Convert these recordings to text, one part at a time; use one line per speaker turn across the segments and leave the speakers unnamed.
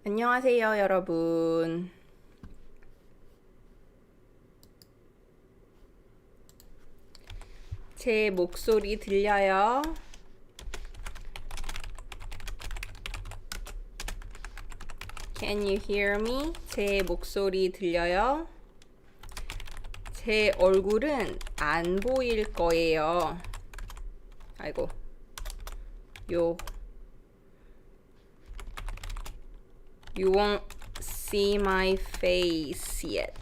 안녕하세요, 여러분. 제 목소리 들려요? Can you hear me? 제 목소리 들려요? 제 얼굴은 안 보일 거예요. 아이고, You won't see my face yet.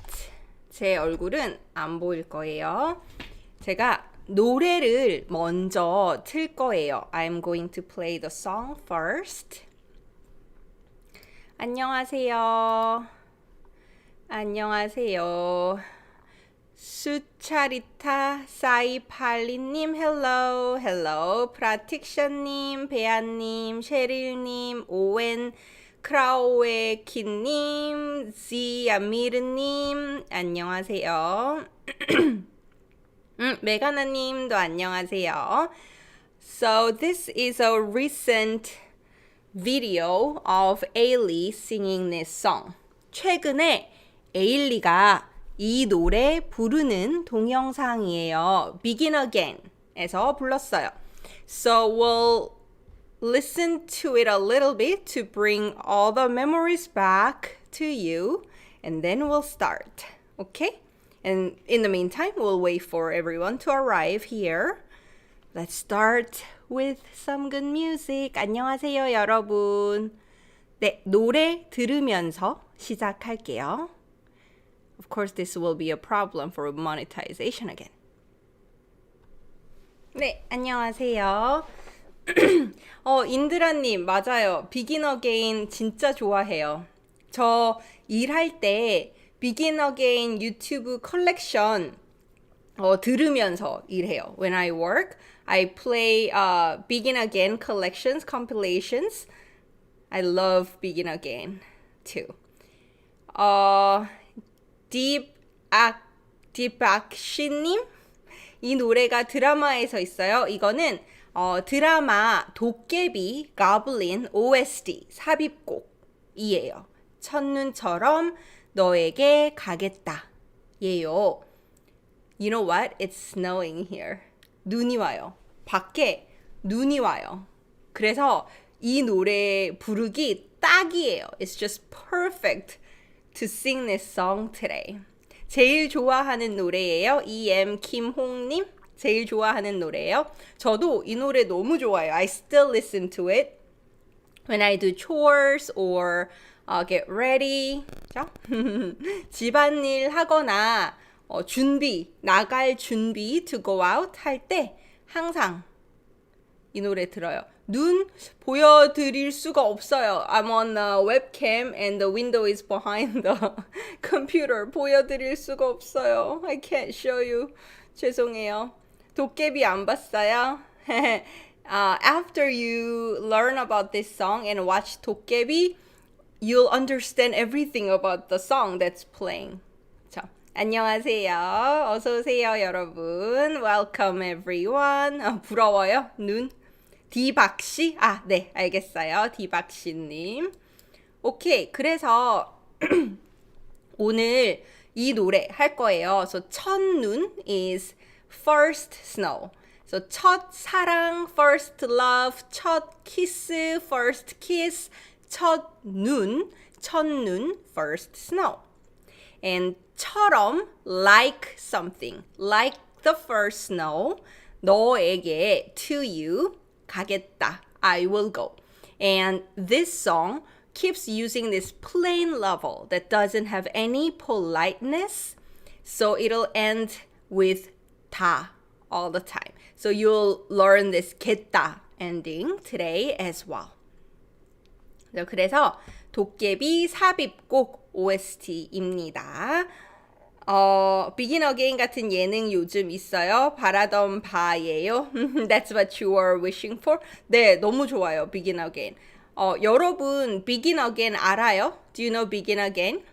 제 얼굴은 안 보일 거예요. 제가 노래를 먼저 틀 거예요. I'm going to play the song first. 안녕하세요. 안녕하세요. 수차리타 사이팔리님 hello hello 프라틱션님 베아님 셰릴님 오웬 크라우에키님 지아미르님 안녕하세요. 메가나님도 안녕하세요. So this is a recent video of Ailee singing this song. 최근에 에일리가 이 노래 부르는 동영상이에요. Begin Again에서 불렀어요. So we'll listen to it a little bit to bring all the memories back to you, and then we'll start. Okay? And in the meantime, we'll wait for everyone to arrive here. Let's start with some good music. 안녕하세요, 여러분. 네, 노래 들으면서 시작할게요. Of course, this will be a problem for monetization again. 네, 안녕하세요. 인드라님, 맞아요. Begin Again 진짜 좋아해요. 저 일할 때 Begin Again 유튜브 컬렉션 들으면서 일해요. When I work, I play Begin Again collections, compilations. I love Begin Again too. 딥악시님? 이 노래가 드라마에서 있어요. 이거는 드라마 도깨비 Goblin OST 삽입곡이에요. 첫눈처럼 너에게 가겠다. 예요. You know what? It's snowing here. 눈이 와요. 밖에 눈이 와요. 그래서 이 노래 부르기 딱이에요. It's just perfect to sing this song today. 제일 좋아하는 노래예요. EM 김홍님 제일 좋아하는 노래예요. 저도 이 노래 너무 좋아요. I still listen to it when I do chores or get ready. 집안일 하거나 나갈 준비 to go out 할 때 항상 이 노래 들어요. 눈 보여드릴 수가 없어요. I'm on a webcam and the window is behind the computer. 보여드릴 수가 없어요. I can't show you. 죄송해요. 도깨비 안 봤어요? After you learn about this song and watch 도깨비, you'll understand everything about the song that's playing. 자, 안녕하세요. 어서 오세요, 여러분. Welcome everyone. 부러워요? 눈? 디박씨? 네, 알겠어요. 디박씨님. 오케이, 그래서 오늘 이 노래 할 거예요. So, 첫눈 is first snow. So, 첫 사랑, first love, 첫 키스, first kiss, 첫눈, first snow. And 처럼, like something, like the first snow, 너에게, to you, 가겠다. I will go. And this song keeps using this plain level that doesn't have any politeness. So it'll end with 다 all the time. So you'll learn this 겠다 ending today as well. 그래서 도깨비 삽입곡 OST입니다. Begin Again 같은 예능 요즘 있어요? 바라던 바예요? That's what you were wishing for? 네, 너무 좋아요. Begin Again. 여러분 Begin Again 알아요? Do you know Begin Again?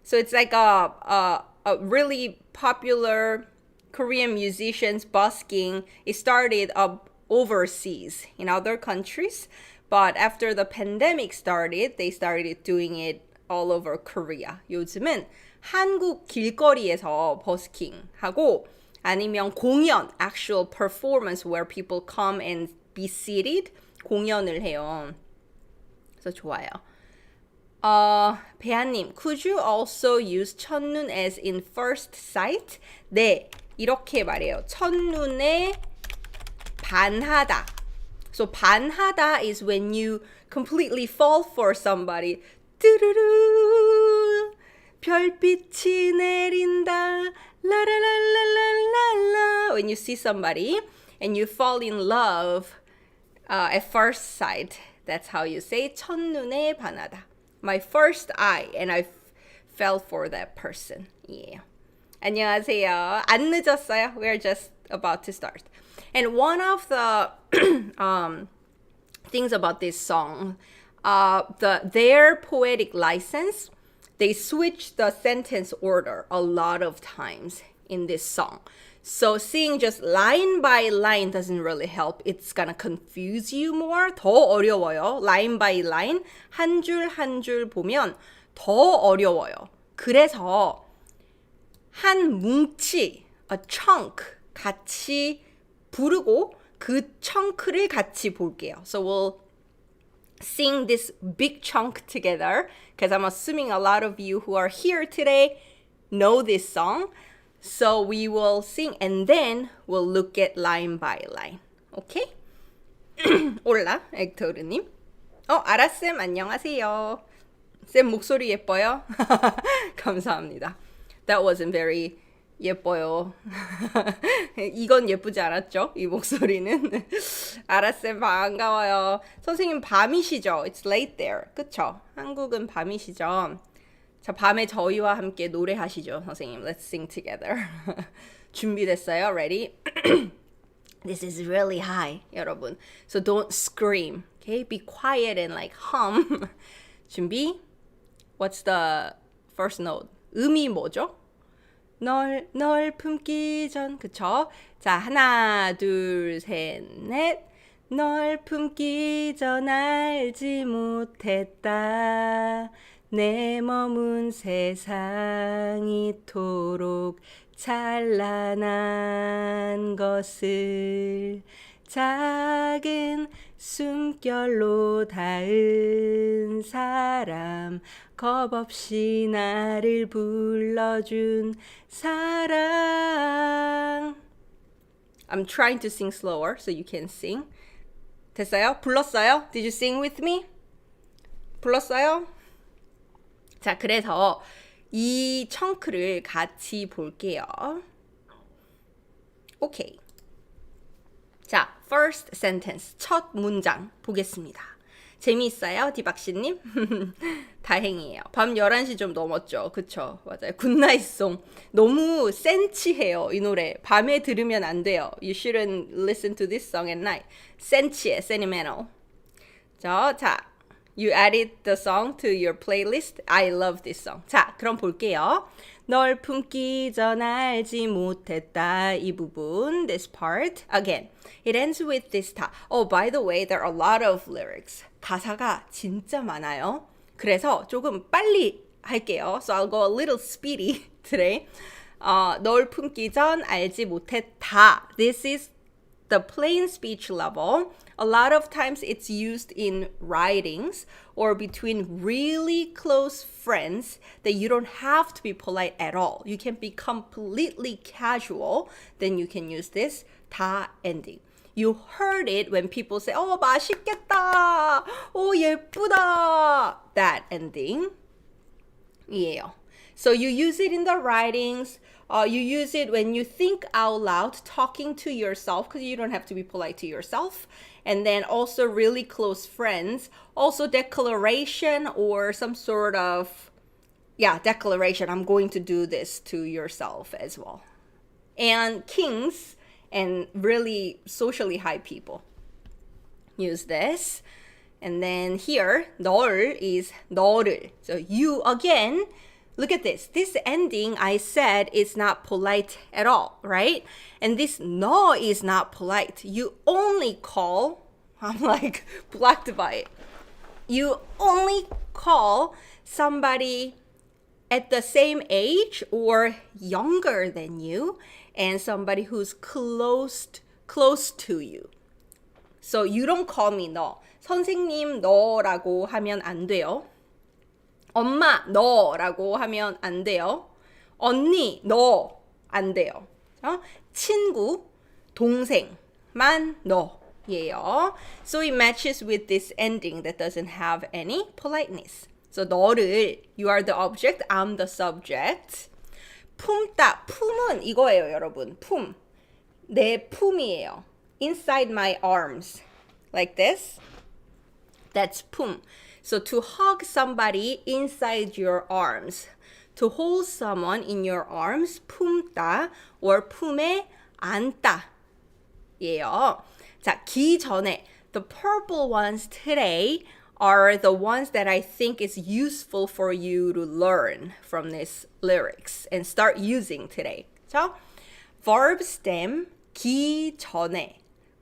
So it's like a really popular Korean musicians busking. It started up overseas in other countries, But after the pandemic started, they started doing it all over Korea. 요즘은 한국 길거리에서 버스킹 하고 아니면 공연, actual performance where people come and be seated 공연을 해요. 그래서 좋아요. 배아님, could you also use 첫눈 as in first sight? 네, 이렇게 말해요. 첫눈에 반하다. So 반하다 is when you completely fall for somebody. 뚜루루 별빛이 내린다. 라라라라라라. When you see somebody and you fall in love at first sight, that's how you say 첫눈에 반하다. My first eye and I fell for that person. Yeah. 안녕하세요. 안 늦었어요. We're just about to start. And one of the things about this song, their poetic license, they switch the sentence order a lot of times in this song. So seeing just line by line doesn't really help. It's gonna confuse you more. 더 어려워요. Line by line, 한 줄 한 줄 보면 더 어려워요. 그래서 한 뭉치, a chunk 같이 부르고 그 chun크를 같이 볼게요. So we'll sing this big chunk together because I'm assuming a lot of you who are here today know this song. So we will sing and then we'll look at line by line. Okay? 올라, 액터르님. 아라쌤 안녕하세요. 쌤 목소리 예뻐요? 감사합니다. That wasn't very 예뻐요. 이건 예쁘지 않았죠? 이 목소리는. 아라쌤 반가워요. 선생님 밤이시죠? It's late there. 그쵸? 한국은 밤이시죠? 자, 밤에 저희와 함께 노래하시죠, 선생님. Let's sing together. 준비됐어요? Ready? This is really high, 여러분. So don't scream. Okay? Be quiet and like hum. 준비? What's the first note? 음이 뭐죠? 널 품기 전, 그쵸? 자, 하나, 둘, 셋, 넷. 널 품기 전 알지 못했다. 내 머문 세상이 이토록 찬란한 것을 작은 숨결로 닿은 사람 겁없이 나를 불러준 사랑. I'm trying to sing slower so you can sing. 됐어요? 불렀어요? Did you sing with me? 불렀어요? 자, 그래서 이 청크를 같이 볼게요. 오케이. 자, first sentence, 첫 문장 보겠습니다. 재미있어요, 디박씨님? 다행이에요. 밤 11시 좀 넘었죠. 그쵸? 맞아요. 굿나잇송. 너무 센치해요, 이 노래. 밤에 들으면 안 돼요. You shouldn't listen to this song at night. 센치해, sentimental. 자, you added the song to your playlist. I love this song. 자, 그럼 볼게요. 널 품기 전 알지 못했다. 이 부분, this part. Again, it ends with this 다. Oh, by the way, there are a lot of lyrics. 가사가 진짜 많아요. 그래서 조금 빨리 할게요. So I'll go a little speedy today. 널 품기 전 알지 못했다. This is the plain speech level. A lot of times it's used in writings or between really close friends that you don't have to be polite at all. You can be completely casual. Then you can use this 다 ending. You heard it when people say, 맛있겠다. 예쁘다. That ending. 이에요. So you use it in the writings. You use it when you think out loud, talking to yourself, because you don't have to be polite to yourself. And then also really close friends. Also declaration or some sort of, declaration. I'm going to do this to yourself as well. And kings and really socially high people use this. And then here, 널 is 너를. So you again. Look at this. This ending I said is not polite at all, right? And this no is not polite. You only call I'm like blocked by it. You only call somebody at the same age or younger than you and somebody who's close to you. So you don't call me 너. 선생님 너라고 하면 안 돼요. 엄마 너라고 하면 안 돼요. 언니 너 안 돼요. 친구 동생만 너예요. So it matches with this ending that doesn't have any politeness. So 너를, you are the object, I'm the subject. 품다, 품은 이거예요, 여러분. 품. 내 품이에요. Inside my arms. Like this. That's 품. So to hug somebody inside your arms. To hold someone in your arms. 품다 or 품에 안다. 예요. 자, 기 전에. The purple ones today are the ones that I think is useful for you to learn from these lyrics and start using today. So, verb stem 기 전에,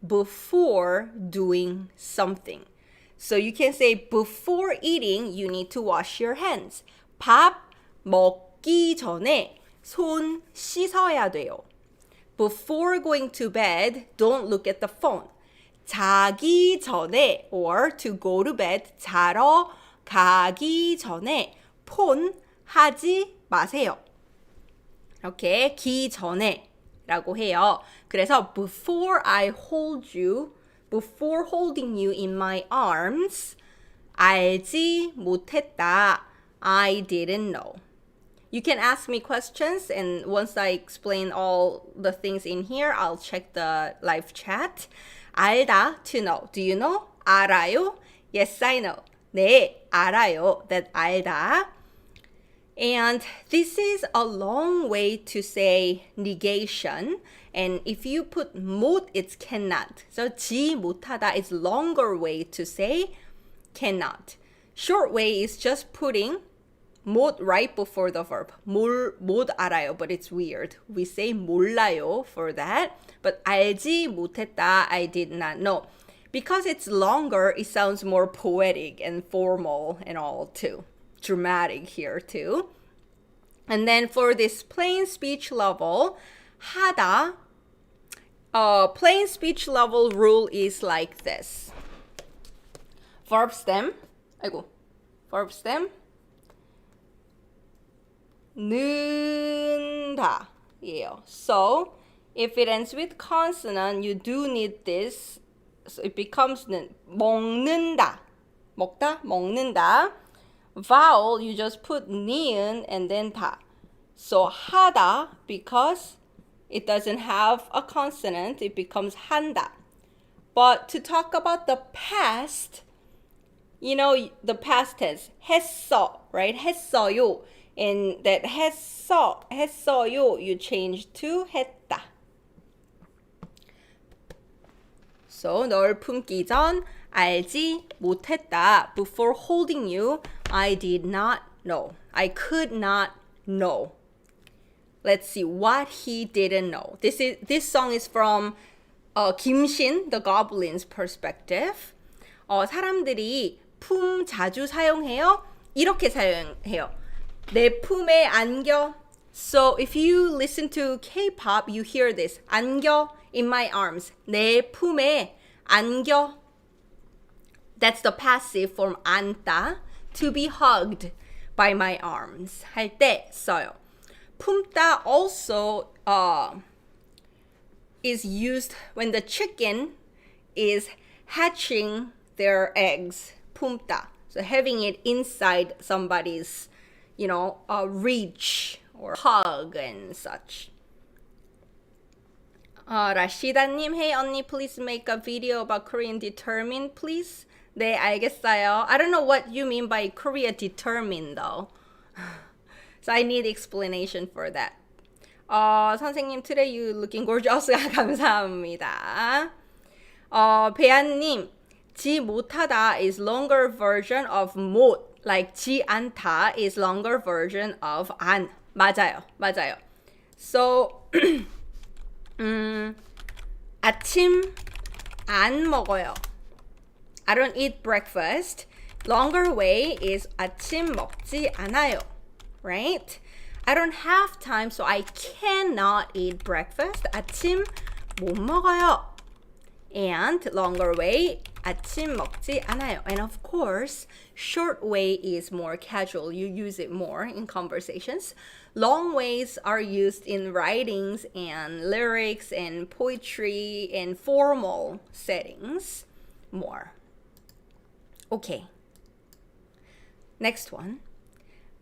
before doing something. So you can say before eating, you need to wash your hands. 밥 먹기 전에 손 씻어야 돼요. Before going to bed, don't look at the phone. 자기 전에 or to go to bed 자러 가기 전에 폰 하지 마세요. 이렇게 기 전에 라고 해요. 그래서 before I hold you, before holding you in my arms, 알지 못했다. I didn't know. You can ask me questions and once I explain all the things in here, I'll check the live chat. 알다, to know. Do you know? 알아요? Yes, I know. 네, 알아요. That 알다. And this is a long way to say negation. And if you put 못, it's cannot. So 지 못하다 is longer way to say cannot. Short way is just putting 못 right before the verb. 못 알아요, but it's weird. We say 몰라요 for that. But 알지 못했다, I did not know. Because it's longer, it sounds more poetic and formal and all too. Dramatic here too. And then for this plain speech level, 하다, plain speech level rule is like this. Verb stem, verb stem, 는다. Yeah. So if it ends with consonant, you do need this. So it becomes 는. 먹는다. 먹다, 먹는다. Vowel, you just put 니은 and then 다. So 하다, because it doesn't have a consonant, it becomes 한다. But to talk about the past, you know, the past tense, 했어, right? 했어요. And that 했어요, you change to 했다. So, 널 품기 전 알지 못했다. Before holding you, I did not know. I could not know. Let's see what he didn't know. This song is from 김신, the Goblin's perspective. 사람들이 품 자주 사용해요? 이렇게 사용해요. 내 품에 안겨. So if you listen to K-pop, you hear this. 안겨, in my arms. 내 품에 안겨. That's the passive form 안다. To be hugged by my arms. 할 때 써요. 품다 also is used when the chicken is hatching their eggs. 품다. So having it inside somebody's, reach or hug and such. 라시다님, hey 언니, please make a video about Korean determined, please. 네, 알겠어요. I don't know what you mean by Korea determined though. So I need explanation for that. 선생님, today you looking gorgeous. 감사합니다. 배안님, 지 못하다 is longer version of 못. Like 지 않다 is longer version of 안. 맞아요. So, 아침 안 먹어요. I don't eat breakfast. Longer way is 아침 먹지 않아요. Right? I don't have time, so I cannot eat breakfast. 아침 못 먹어요. And longer way, 아침 먹지 않아요. And of course, short way is more casual. You use it more in conversations. Long ways are used in writings and lyrics and poetry and formal settings more. Okay. Next one.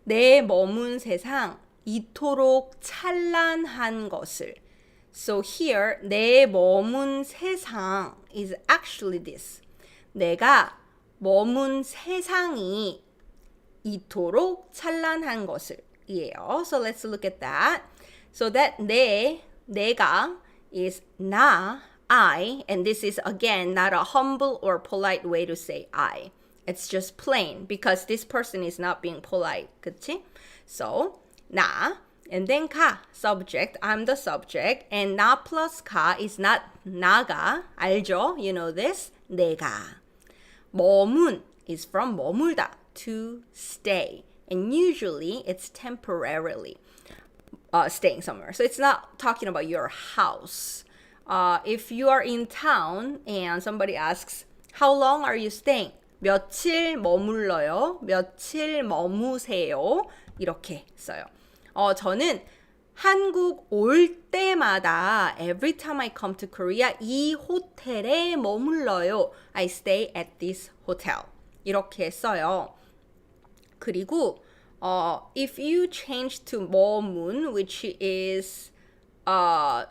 내 머문 세상 이토록 찬란한 것을. So here, 내 머문 세상 is actually this. 내가 머문 세상이 이토록 찬란한 것을 이에요. So let's look at that. So that 내가 is 나, I, and this is again not a humble or polite way to say I. It's just plain because this person is not being polite. 그치? So, 나, and then 가, subject, I'm the subject, and 나 plus 가 is not 나가, 알죠? You know this? 내가. 머문 is from 머물다, to stay. And usually it's temporarily staying somewhere. So it's not talking about your house. If you are in town and somebody asks, how long are you staying? 며칠 머물러요? 며칠 머무세요? 이렇게 써요. 저는 한국 올 때마다 every time I come to Korea 이 호텔에 머물러요. I stay at this hotel. 이렇게 써요. 그리고 if you change to 머문, which is now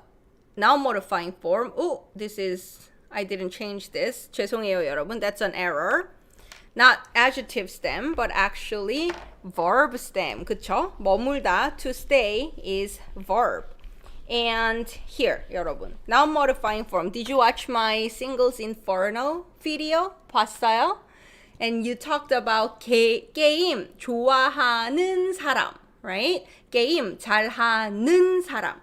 modifying form. Oh, this is I didn't change this. 죄송해요, 여러분. That's an error. Not adjective stem, but actually verb stem. 그쵸? 머물다, to stay is verb. And here, 여러분. Now modifying form. Did you watch my Singles Inferno video? 봤어요? And you talked about 게임 좋아하는 사람, right? 게임 잘하는 사람.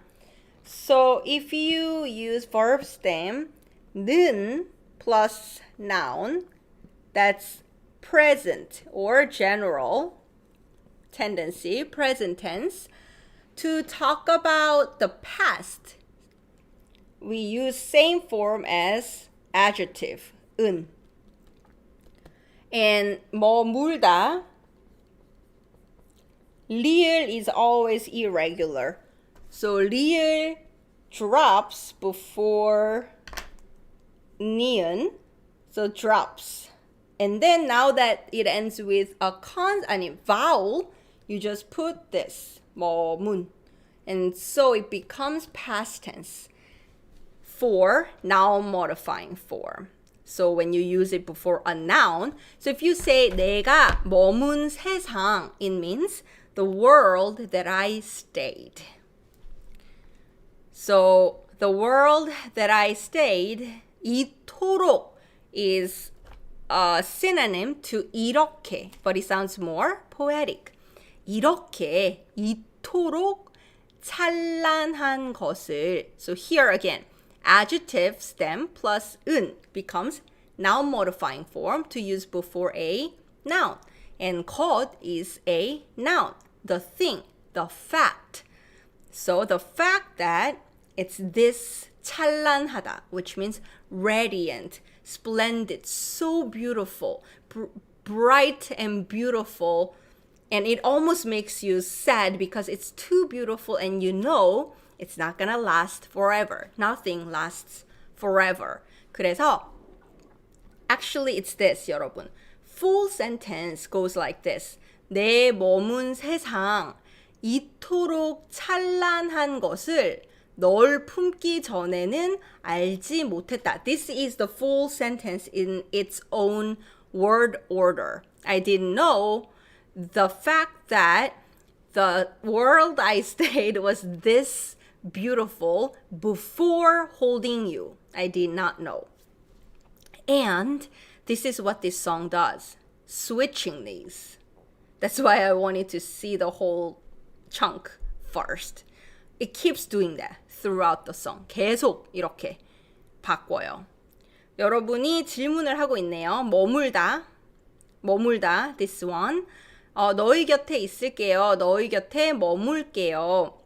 So if you use verb stem, 는 plus noun, that's present or general tendency, present tense. To talk about the past, we use same form as adjective, 은. And 머물다, 리을 is always irregular. So 리을 drops before 니은, so drops. And then now that it ends with a vowel, you just put this, 머문. And so it becomes past tense for noun modifying form. So when you use it before a noun, so if you say 내가 머문 세상, it means the world that I stayed. So the world that I stayed, 이토록 is a synonym to 이렇게, but it sounds more poetic. 이렇게, 이토록 찬란한 것을. So here again, adjective stem plus 은 becomes noun modifying form to use before a noun. And 것 is a noun, the thing, the fact. So the fact that it's this 찬란하다, which means radiant, splendid, so beautiful, bright and beautiful. And it almost makes you sad because it's too beautiful and you know it's not gonna last forever. Nothing lasts forever. 그래서 actually it's this, 여러분. Full sentence goes like this. 내 머문 세상 이토록 찬란한 것을 널 품기 전에는 알지 못했다. This is the full sentence in its own word order. I didn't know the fact that the world I stayed was this beautiful before holding you. I did not know. And this is what this song does. Switching these. That's why I wanted to see the whole chunk first. It keeps doing that throughout the song. 계속 이렇게 바꿔요. 여러분이 질문을 하고 있네요. 머물다. 머물다. This one. 너희 곁에 있을게요. 너희 곁에 머물게요.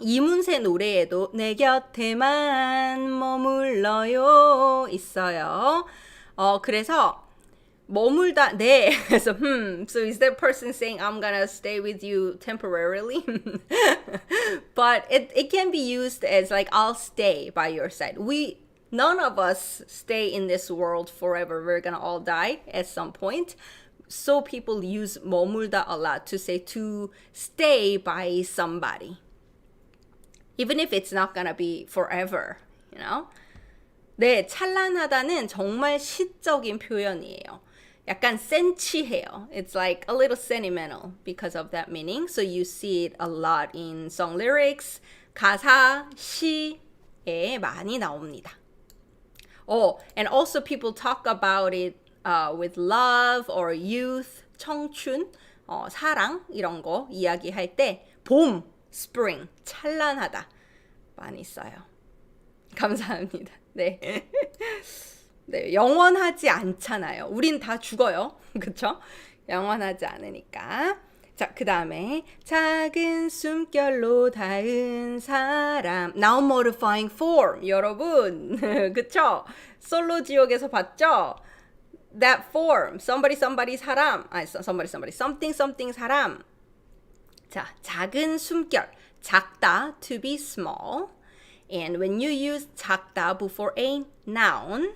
이문세 노래에도 내 곁에만 머물러요 있어요. 그래서 머물다 네. 그래서 so is that person saying I'm gonna stay with you temporarily? But it can be used as like I'll stay by your side. None of us stay in this world forever. We're gonna all die at some point. So people use 머물다 a lot to say to stay by somebody. Even if it's not gonna be forever, you know? 네, 찬란하다는 정말 시적인 표현이에요. 약간 센치해요. It's like a little sentimental because of that meaning. So you see it a lot in song lyrics, 가사, 시에 많이 나옵니다. And also people talk about it with love or youth, 청춘, 사랑 이런 거 이야기할 때 봄, spring, 찬란하다 많이 써요. 감사합니다. 네. 네, 영원하지 않잖아요. 우린 다 죽어요. 그쵸? 영원하지 않으니까. 자, 그 다음에 작은 숨결로 닿은 사람. Noun modifying form. 여러분, 그쵸? 솔로 지옥에서 봤죠? That form. Somebody, somebody 사람. 아니, somebody, somebody. Something, something 사람. 자, 작은 숨결. 작다, to be small. And when you use 작다 before a noun,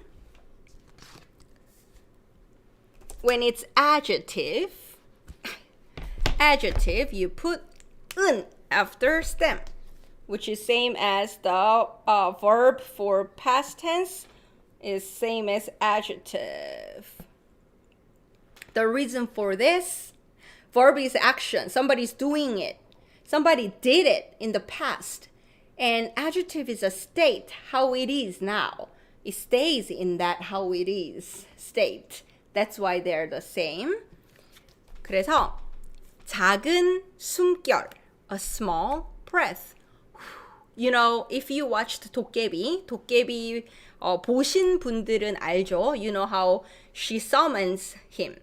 when it's adjective, you put 은 after stem, which is same as the verb for past tense is same as adjective. The reason for this, verb is action. Somebody's doing it. Somebody did it in the past. And adjective is a state, how it is now. It stays in that how it is state. That's why they're the same. 그래서 작은 숨결, a small breath. You know, if you watched 도깨비 보신 분들은 알죠? You know how she summons him.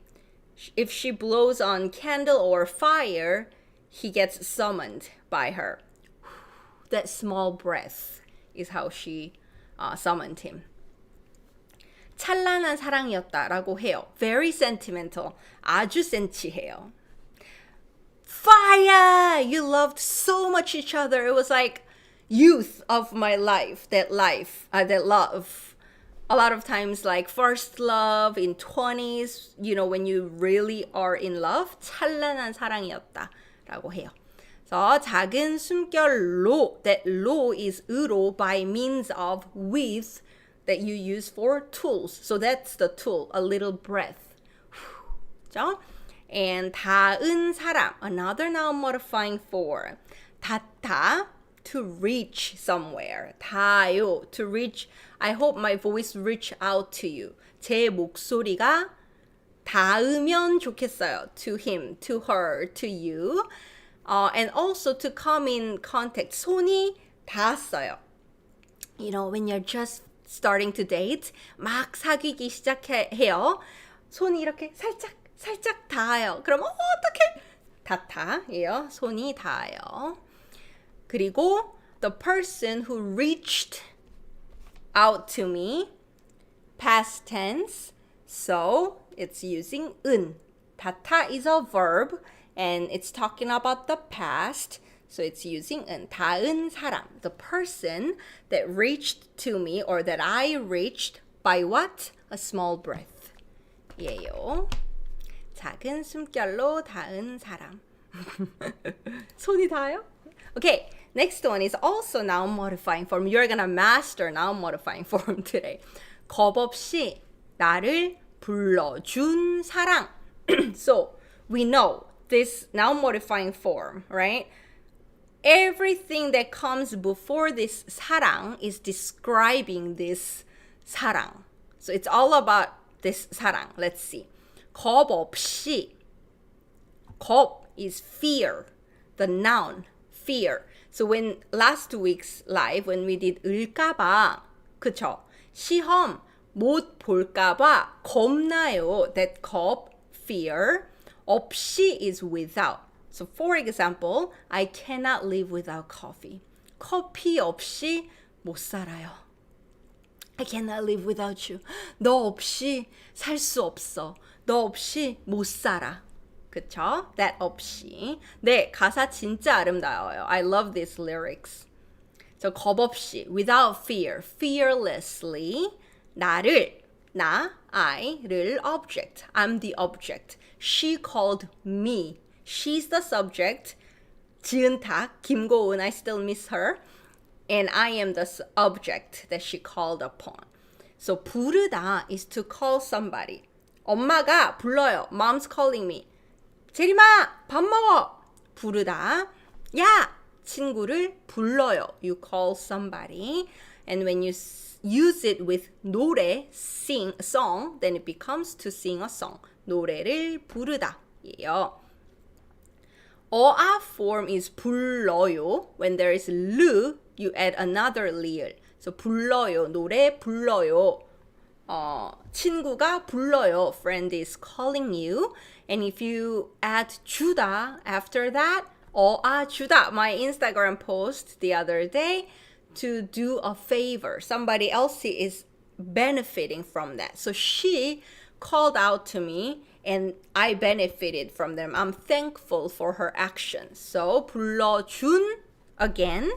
If she blows on candle or fire, he gets summoned by her. That small breath is how she summoned him. 찬란한 사랑이었다라고 해요. Very sentimental. 아주 센치해요. Fire! You loved so much each other. It was like youth of my life. That love. A lot of times like first love in 20s, you know, when you really are in love. 찬란한 사랑이었다라고 해요. So, 작은 숨결로, that 로 is 으로 by means of with that you use for tools. So that's the tool, a little breath. 그죠? And 닿은 사람, another noun modifying form. 닿다, to reach somewhere. 닿아요, to reach. I hope my voice reach out to you. 제 목소리가 닿으면 좋겠어요. To him, to her, to you. And also to come in contact. 손이 닿았어요. You know, when you're just starting to date, 막 사귀기 시작해요. 손이 이렇게 살짝 닿아요. 그럼 어떡해? 닿다예요. 손이 닿아요. 그리고 the person who reached out to me, past tense. So it's using 은. 닿다 is a verb. And it's talking about the past. So it's using 은. 닿은 사람. The person that reached to me or that I reached by what? A small breath. 예요. 작은 숨결로 닿은 사람. 손이 닿아요? Okay, next one is also noun modifying form. You're gonna master noun modifying form today. 겁 없이 나를 불러준 사랑. So we know this noun modifying form, right? Everything that comes before this 사랑 is describing this 사랑. So it's all about this 사랑. Let's see. 겁 없이. 겁 is fear. The noun, fear. So when last week's live, when we did 을까봐, 그쵸? 시험, 못 볼까봐 겁나요. That 겁, fear. 없이 is without. So for example, I cannot live without coffee. 커피 없이 못 살아요. I cannot live without you. 너 없이 살 수 없어. 너 없이 못 살아. 그쵸? That 없이. 네, 가사 진짜 아름다워요. I love these lyrics. 저 겁 없이, without fear, fearlessly, 나를, I를 object. I'm the object. She called me. She's the subject. 지은탁, 김고은, I still miss her. And I am the object that she called upon. So 부르다 is to call somebody. 엄마가 불러요. Mom's calling me. 제리마, 밥 먹어. 부르다. 야, 친구를 불러요. You call somebody. And when you use it with 노래, sing a song, then it becomes to sing a song. 노래를 부르다. 예요. 어아 form is 불러요. When there is 르, you add another 리을. So 불러요. 노래 불러요. 친구가 불러요. Friend is calling you. And if you add 주다 after that, 어아 주다. My Instagram post the other day to do a favor. Somebody else is benefiting from that. So she called out to me and I benefited from them. I'm thankful for her action. So 불러준 again.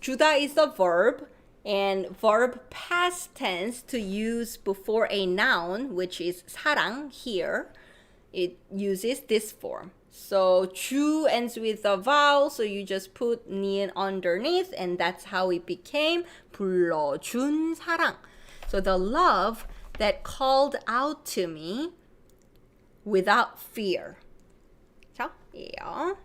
주다 is the verb and verb past tense to use before a noun, which is 사랑 here. It uses this form. So 주 ends with a vowel, so you just put 니은 underneath, and that's how it became 불러준 사랑. So the love that called out to me without fear. 자, 예요.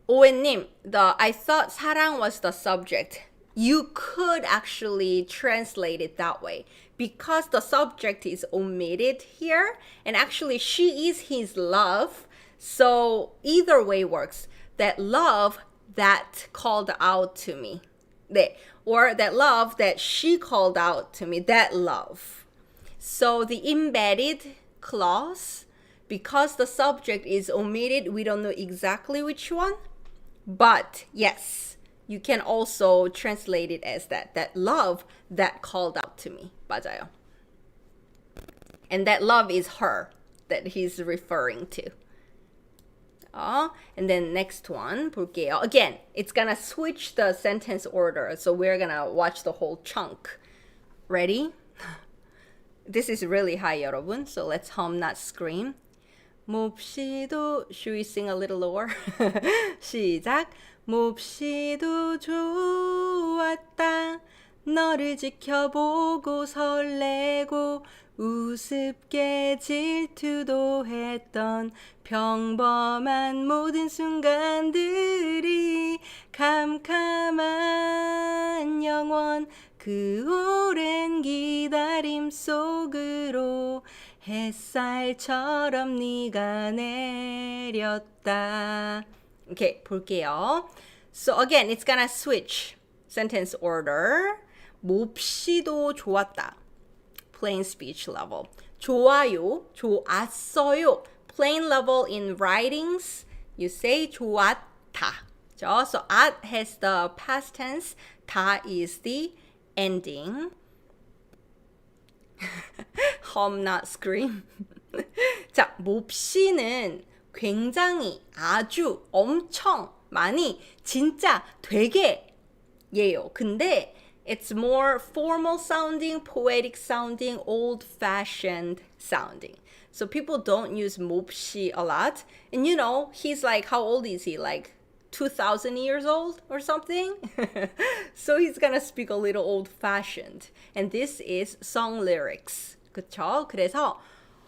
오웬님, I thought 사랑 was the subject. You could actually translate it that way because the subject is omitted here, and actually she is his love. So either way works. That love that called out to me. 네, or that love that she called out to me, that love. So the embedded clause, because the subject is omitted, we don't know exactly which one. But yes, you can also translate it as that love that called out to me. 맞아요. And that love is her that he's referring to. And then next one, 볼게요. Again, it's gonna switch the sentence order, so we're gonna watch the whole chunk. Ready? This is really high, 여러분, so let's hum, not scream. 몹시도, should we sing a little lower? 시작. 몹시도 좋았다. 너를 지켜보고 설레고 우습게 질투도 했던 평범한 모든 순간들이 캄캄한 영원 그 오랜 기다림 속으로 햇살처럼 네가 내렸다. Okay, 볼게요. So again, it's gonna switch sentence order. 몹시도 좋았다. Plain speech level. 좋아요, 좋았어요. Plain level in writings, you say 좋았다. So at has the past tense, 다 is the ending. Hum, not scream. 자, 몹시는 굉장히, 아주, 엄청, 많이, 진짜, 되게 예요. 근데 it's more formal sounding, poetic sounding, old-fashioned sounding. So people don't use 몹시 a lot. And you know, he's like, how old is he? Like 2,000 years old or something? So he's gonna speak a little old-fashioned. And this is song lyrics. 그쵸? 그래서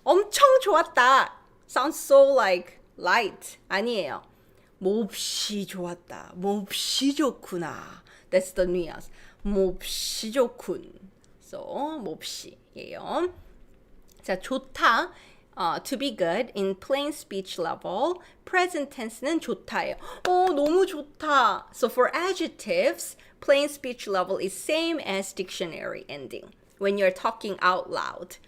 엄청 좋았다. Sounds so like light. 아니에요. 몹시 좋았다. 몹시 좋구나. That's the nuance. 몹시 좋군. So 몹시예요. 자, 좋다. to be good in plain speech level. present tense는 좋다예요. 너무 좋다. So for adjectives, plain speech level is same as dictionary ending. When you're talking out loud,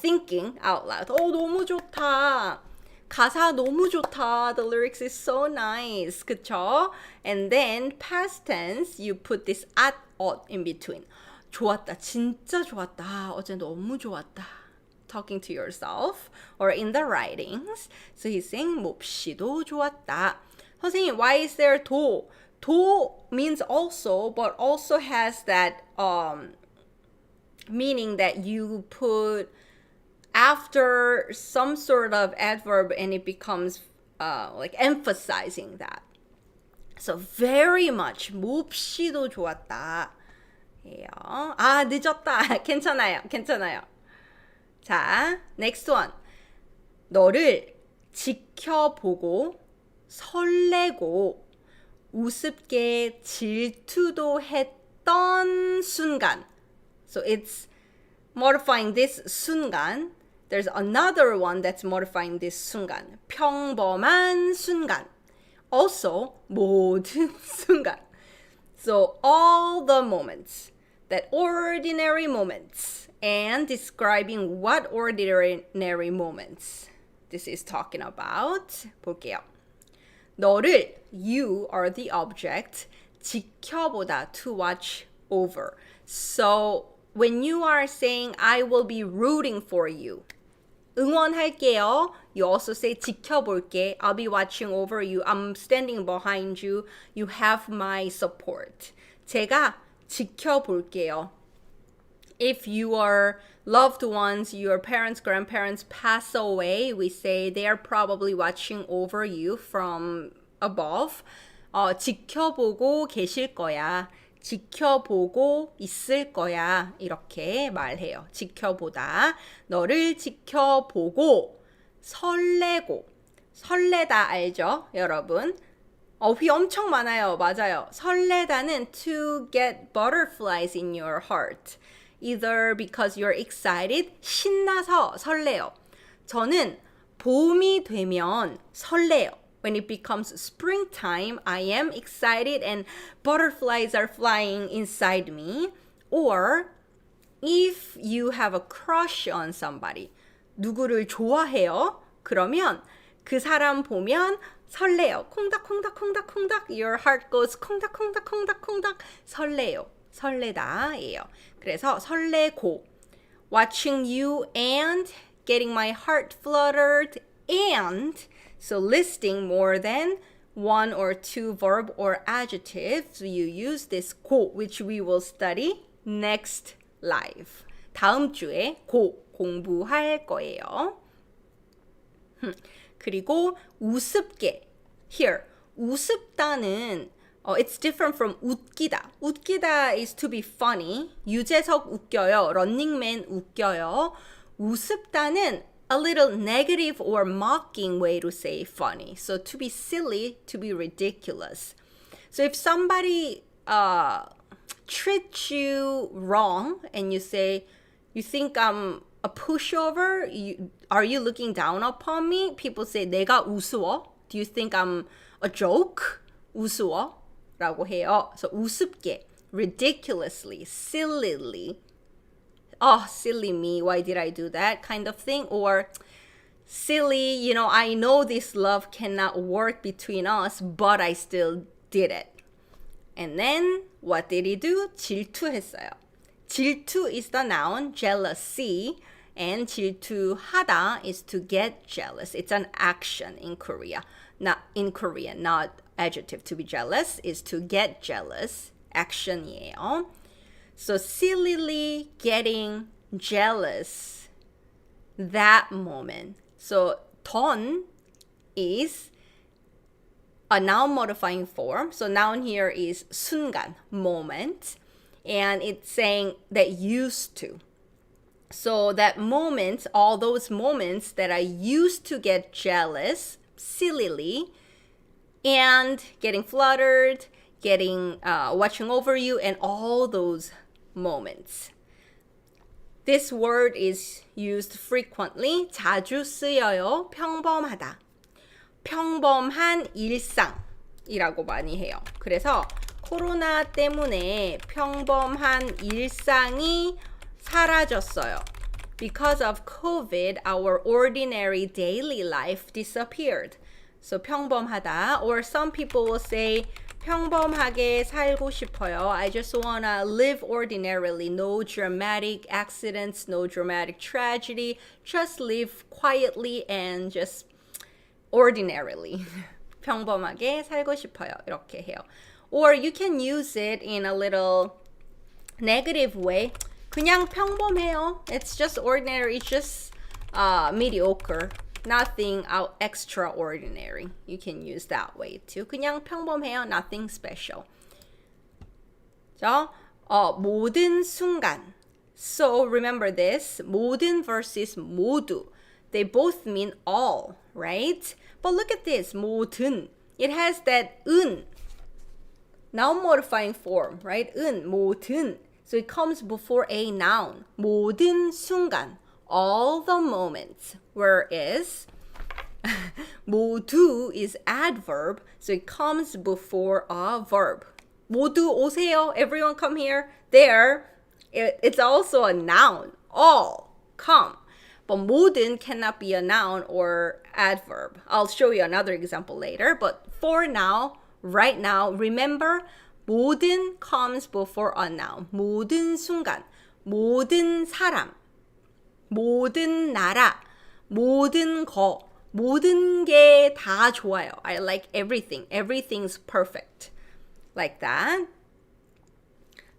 thinking out loud. 너무 좋다. 가사 너무 좋다. The lyrics is so nice. 그쵸? And then past tense, you put this at, in between. 좋았다. 진짜 좋았다. 어제 너무 좋았다. Talking to yourself or in the writings. So he's saying 몹시도 좋았다. 선생님, why is there 도? 도 means also, but also has that meaning that you put after some sort of adverb and it becomes like emphasizing that. So very much 몹시도 좋았다. 예요. 늦었다. 괜찮아요. 자, next one. 너를 지켜보고 설레고 우습게 질투도 했던 순간. So it's modifying this 순간. There's another one that's modifying this 순간. 평범한 순간. Also, 모든 순간. So all the moments, that ordinary moments, and describing what ordinary moments this is talking about. 볼게요. 너를, you are the object, 지켜보다, to watch over. So when you are saying, I will be rooting for you, 응원할게요. You also say 지켜볼게. I'll be watching over you. I'm standing behind you. You have my support. 제가 지켜볼게요. If your loved ones, your parents, grandparents pass away, we say they are probably watching over you from above. 지켜보고 계실 거야. 지켜보고 있을 거야. 이렇게 말해요. 지켜보다. 너를 지켜보고 설레고. 설레다 알죠? 여러분. 휘 엄청 많아요. 맞아요. 설레다는 to get butterflies in your heart. Either because you're excited, 신나서 설레요. 저는 봄이 되면 설레요. When it becomes springtime, I am excited and butterflies are flying inside me. Or if you have a crush on somebody, 누구를 좋아해요? 그러면 그 사람 보면 설레요. 콩닥콩닥콩닥콩닥. Your heart goes 콩닥콩닥콩닥콩닥. 설레요. 설레다예요. 그래서 설레고 watching you and getting my heart fluttered and so listing more than one or two verb or adjectives, you use this 고, which we will study next live. 다음 주에 고 공부할 거예요. 그리고 우습게 here 우습다는 it's different from 웃기다. 웃기다 is to be funny. 유재석 웃겨요. 런닝맨 웃겨요. 우습다는 a little negative or mocking way to say funny. So to be silly, to be ridiculous. So if somebody treats you wrong and you say, you think I'm a pushover? Are you looking down upon me? People say, 내가 우스워? Do you think I'm a joke? 우스워? 라고 해요. So 우습게, ridiculously, sillily. Oh, silly me, why did I do that kind of thing? Or silly, I know this love cannot work between us, but I still did it. And then, what did he do? 질투했어요. 질투 is the noun, jealousy, and 질투하다 is to get jealous. It's an action in Korea. Not in Korean, not adjective. To be jealous is to get jealous. action이에요. So sillily getting jealous that moment. So 던 is a noun modifying form. So noun here is 순간, moment. And it's saying that used to. So that moment, all those moments that I used to get jealous, sillily, and getting fluttered, getting watching over you, and all those moments. This word is used frequently. 자주 쓰여요. 평범하다. 평범한 일상이라고 많이 해요. 그래서 코로나 때문에 평범한 일상이 사라졌어요. Because of COVID, our ordinary daily life disappeared. So 평범하다, or some people will say 평범하게 살고 싶어요. I just wanna live ordinarily. No dramatic accidents, no dramatic tragedy. Just live quietly and just ordinarily. 평범하게 살고 싶어요. 이렇게 해요. Or you can use it in a little negative way. 그냥 평범해요. It's just ordinary. It's just mediocre. Nothing extraordinary. You can use that way too. 그냥 평범해요. Nothing special. 자, 모든 순간. So remember this. 모든 versus 모두. They both mean all, right? But look at this. 모든. It has that 은. Noun modifying form, right? 은, 모든. So it comes before a noun. 모든 순간. All the moments. Whereas 모두 is adverb, so it comes before a verb. 모두 오세요. Everyone come here. There, it's also a noun. All, come. But 모든 cannot be a noun or adverb. I'll show you another example later. But for now, right now, remember, 모든 comes before a noun. 모든 순간, 모든 사람, 모든 나라, 모든 거, 모든 게 다 좋아요. I like everything. Everything's perfect. Like that.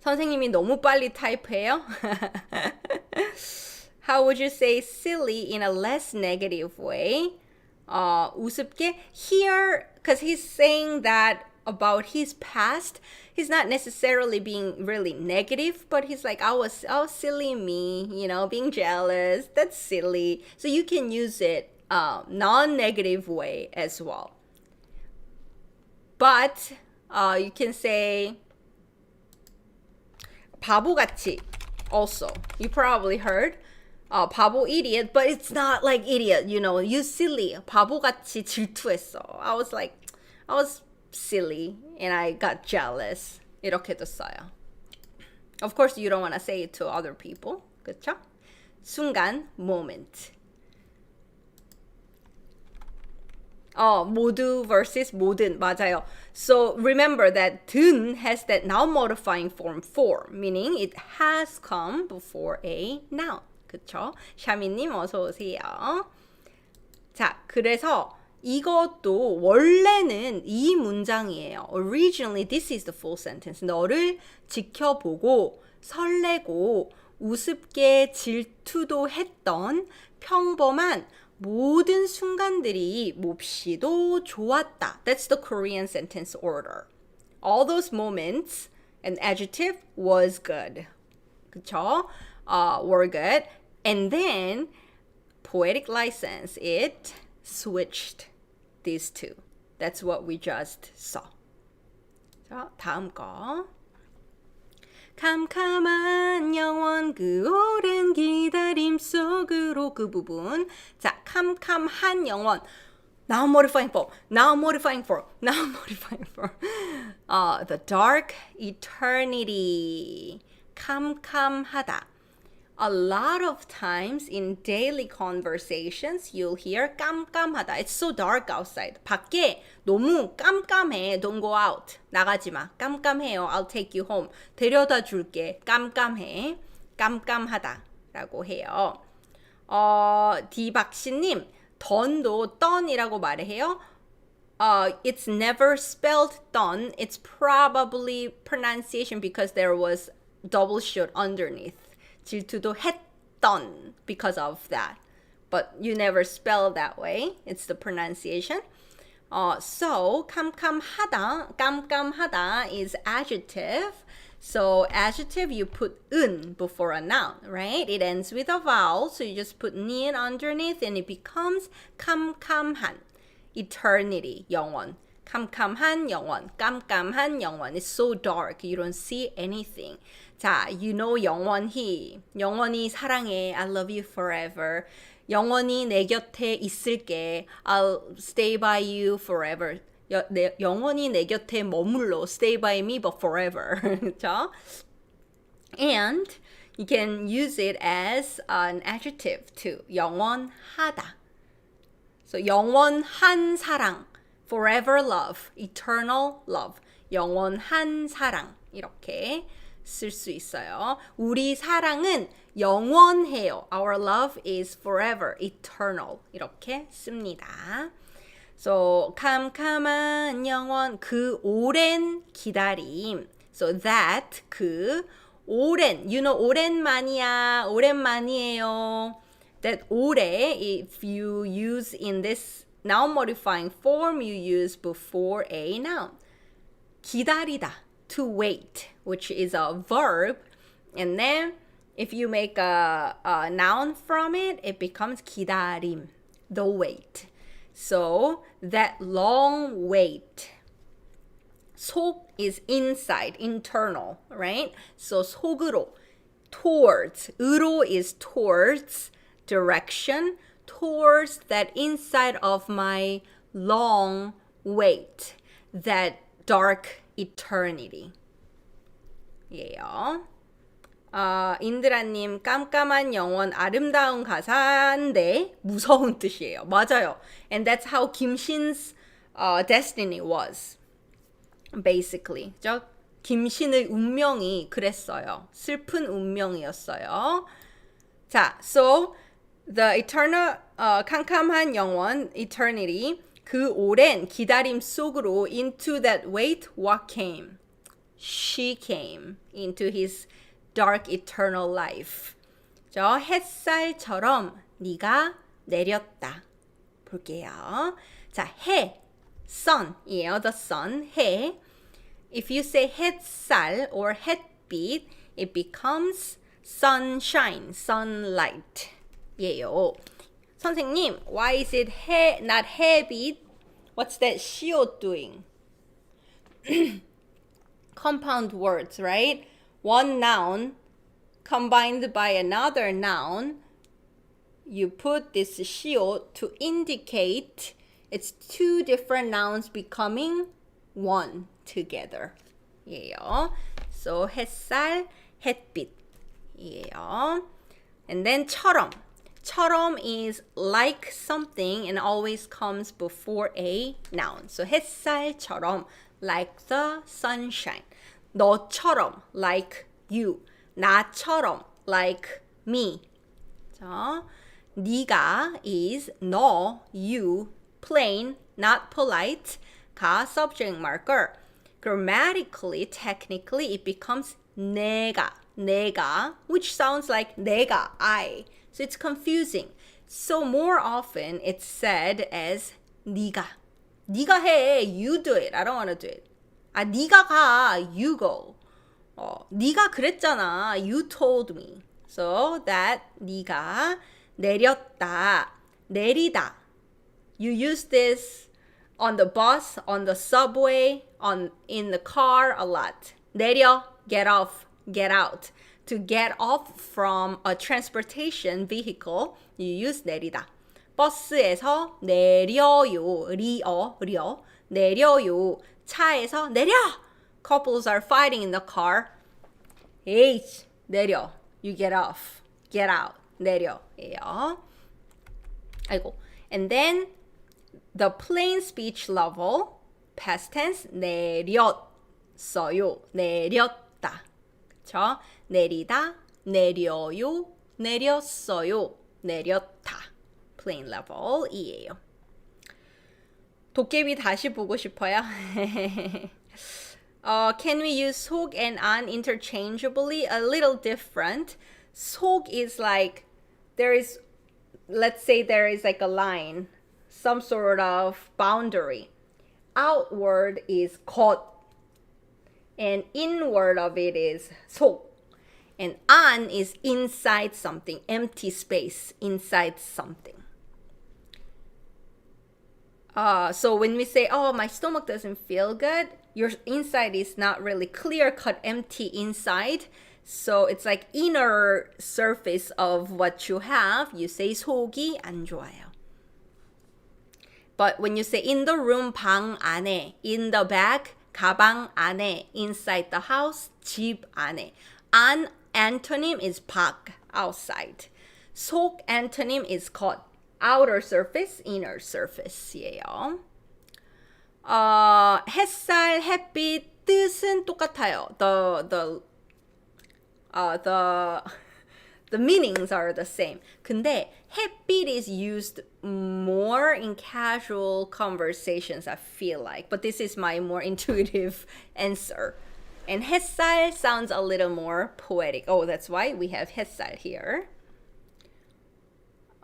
선생님이 너무 빨리 타입해요. How would you say silly in a less negative way? 우습게? Here, because he's saying that about his past, he's not necessarily being really negative, but he's like, oh, silly me, you know, being jealous, that's silly. So you can use it non-negative way as well. But you can say 바보같이 also. You probably heard 바보 idiot, but it's not like idiot, you know, you silly. 바보같이 질투했어. I was silly and I got jealous. 이렇게도 써요. Of course, you don't want to say it to other people. 그쵸? 순간, moment. 모두 versus 모든. 맞아요. So remember that 든 has that noun modifying form for, meaning it has come before a noun. 그쵸? 샤미님 어서 오세요. 자, 그래서 이것도 원래는 이 문장이에요. Originally, this is the full sentence. 너를 지켜보고 설레고 우습게 질투도 했던 평범한 모든 순간들이 몹시도 좋았다. That's the Korean sentence order. All those moments, an adjective was good. 그쵸? Were good. And then, poetic license, it switched these two. That's what we just saw. 자, 다음 거. 캄캄한 영원 그 오랜 기다림 속으로 그 부분. 자, 캄캄한 영원. Now modifying for. The dark eternity. 캄캄하다. A lot of times in daily conversations, you'll hear 깜깜하다. It's so dark outside. 밖에 너무 깜깜해. Don't go out. 나가지 마. 깜깜해요. I'll take you home. 데려다 줄게. 깜깜해. 깜깜하다. 라고 해요. 디박씨님, 던도 던이라고 말해요. It's never spelled done. It's probably pronunciation because there was double shoot underneath. 질투도 했던 because of that. But you never spell that way. It's the pronunciation. So 깜깜하다 is adjective. So adjective, you put 은 before a noun, right? It ends with a vowel, so you just put 니은 underneath and it becomes 캄캄한. Eternity, 영원. 캄캄한 영원, 깜깜한 영원. It's so dark. You don't see anything. 자, you know 영원히. 영원히 사랑해. I love you forever. 영원히 내 곁에 있을게. I'll stay by you forever. 영원히 내 곁에 머물러. Stay by me but forever. 그렇죠? And you can use it as an adjective too. 영원하다. So 영원한 사랑. Forever love. Eternal love. 영원한 사랑. 이렇게 쓸 수 있어요. 우리 사랑은 영원해요. Our love is forever, eternal. 이렇게 씁니다. So, 캄캄한 영원, 그 오랜 기다림. So that, 그 오랜, you know, 오랜만이야, 오랜만이에요. That 오래, if you use in this noun modifying form, you use before a noun. 기다리다, to wait, which is a verb. And then if you make a noun from it, it becomes 기다림, the wait. So that long wait. 속 is inside, internal, right? So 속으로, towards. 으로 is towards, direction, towards that inside of my long wait, that dark eternity. 예요. 인드라님, 깜깜한 영원, 아름다운 가사인데 무서운 뜻이에요. 맞아요. And that's how 김신's destiny was. Basically. 저 김신의 운명이 그랬어요. 슬픈 운명이었어요. 자, so the eternal, 캄캄한 영원, eternity, 그 오랜 기다림 속으로 into that wait, what came? She came into his dark eternal life. 저 햇살처럼 네가 내렸다. 볼게요. 자, 해, sun이에요. The sun, 해. If you say 햇살 or 햇빛, it becomes sunshine, sunlight. 예요. 선생님, why is it 해, not 해빛? What's that 시옷 doing? Compound words, right? One noun combined by another noun. You put this 시옷 to indicate it's two different nouns becoming one together. 예요. So 햇살, 햇빛. 예요. And then 처럼. 처럼 is like something and always comes before a noun. So 햇살처럼, like the sunshine. 너처럼, like you. 나처럼, like me. 자, 네가 is 너, you, plain, not polite. 가 subject marker. Grammatically, technically, it becomes 내가, which sounds like 내가, I. So it's confusing. So more often it's said as 네가. 네가 해, you do it. I don't want to do it. 아, 네가 가, you go. 네가 그랬잖아, you told me. So that 네가 내렸다, 내리다. You use this on the bus, on the subway, in the car a lot. 내려, get off, get out. To get off from a transportation vehicle, you use 내리다. 버스에서 내려요, 려, 내려요. 차에서 내려. Couples are fighting in the car. H, 내려. You get off, get out, 내려. 예요. 아이고. And then the plain speech level, past tense, 내렸어요, 내렸다. 그쵸? 내리다, 내려요, 내렸어요, 내렸다. plain level이에요. 도깨비 다시 보고 싶어요. Can we use 속 and 안 interchangeably? A little different. 속 is like, let's say there is like a line, some sort of boundary. Outward is 겉, and inward of it is 속. And 안 is inside something, empty space, inside something. So when we say, oh, my stomach doesn't feel good, your inside is not really clear cut, empty inside. So it's like inner surface of what you have. You say 속이 안 좋아요. But when you say in the room, 방 안에, in the bag, 가방 안에, inside the house, 집 안에. An antonym is 밖, outside. 속 antonym is 겉, outer surface, inner surface예요. 햇살, 햇빛 뜻은 똑같아요. The meanings are the same. 근데 햇빛 is used more in casual conversations, I feel like. But this is my more intuitive answer. And 햇살 sounds a little more poetic. Oh, that's why we have 햇살 here.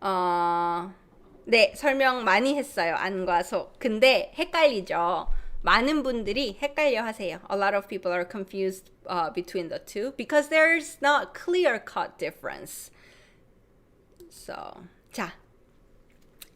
네, 설명 많이 했어요. 안과 속. 근데 헷갈리죠. 많은 분들이 헷갈려 하세요. A lot of people are confused between the two because there's not clear-cut difference. So, 자.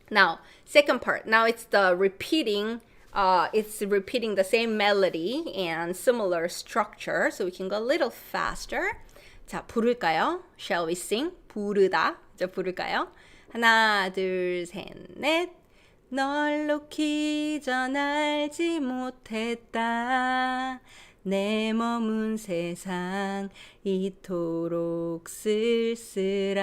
Now, second part. Now it's the repeating. It's repeating the same melody and similar structure. So we can go a little faster. 자, 부를까요? Shall we sing? 부르다. 자, 부를까요? 하나, 둘, 셋, 넷. 널 놓기 전 알지 못했다. 내 머문 세상 이토록 쓸쓸한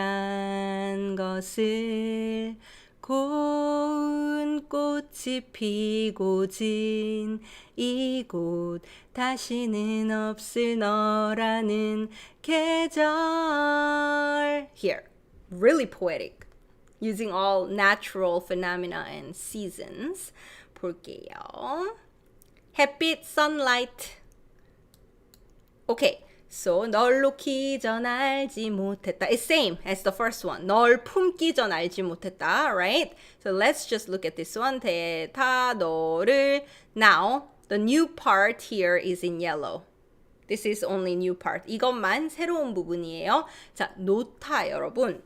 것을 고운 꽃이 피고 진 이곳 다시는 없을 너라는 계절. Here, really poetic. Using all natural phenomena and seasons. 볼게요. 햇빛, sunlight. Okay, so 널 놓기 전 알지 못했다. It's same as the first one. 널 품기 전 알지 못했다, right? So let's just look at this one. 대타 너를. Now, the new part here is in yellow. This is only new part. 이것만 새로운 부분이에요. 자, 놓다 여러분.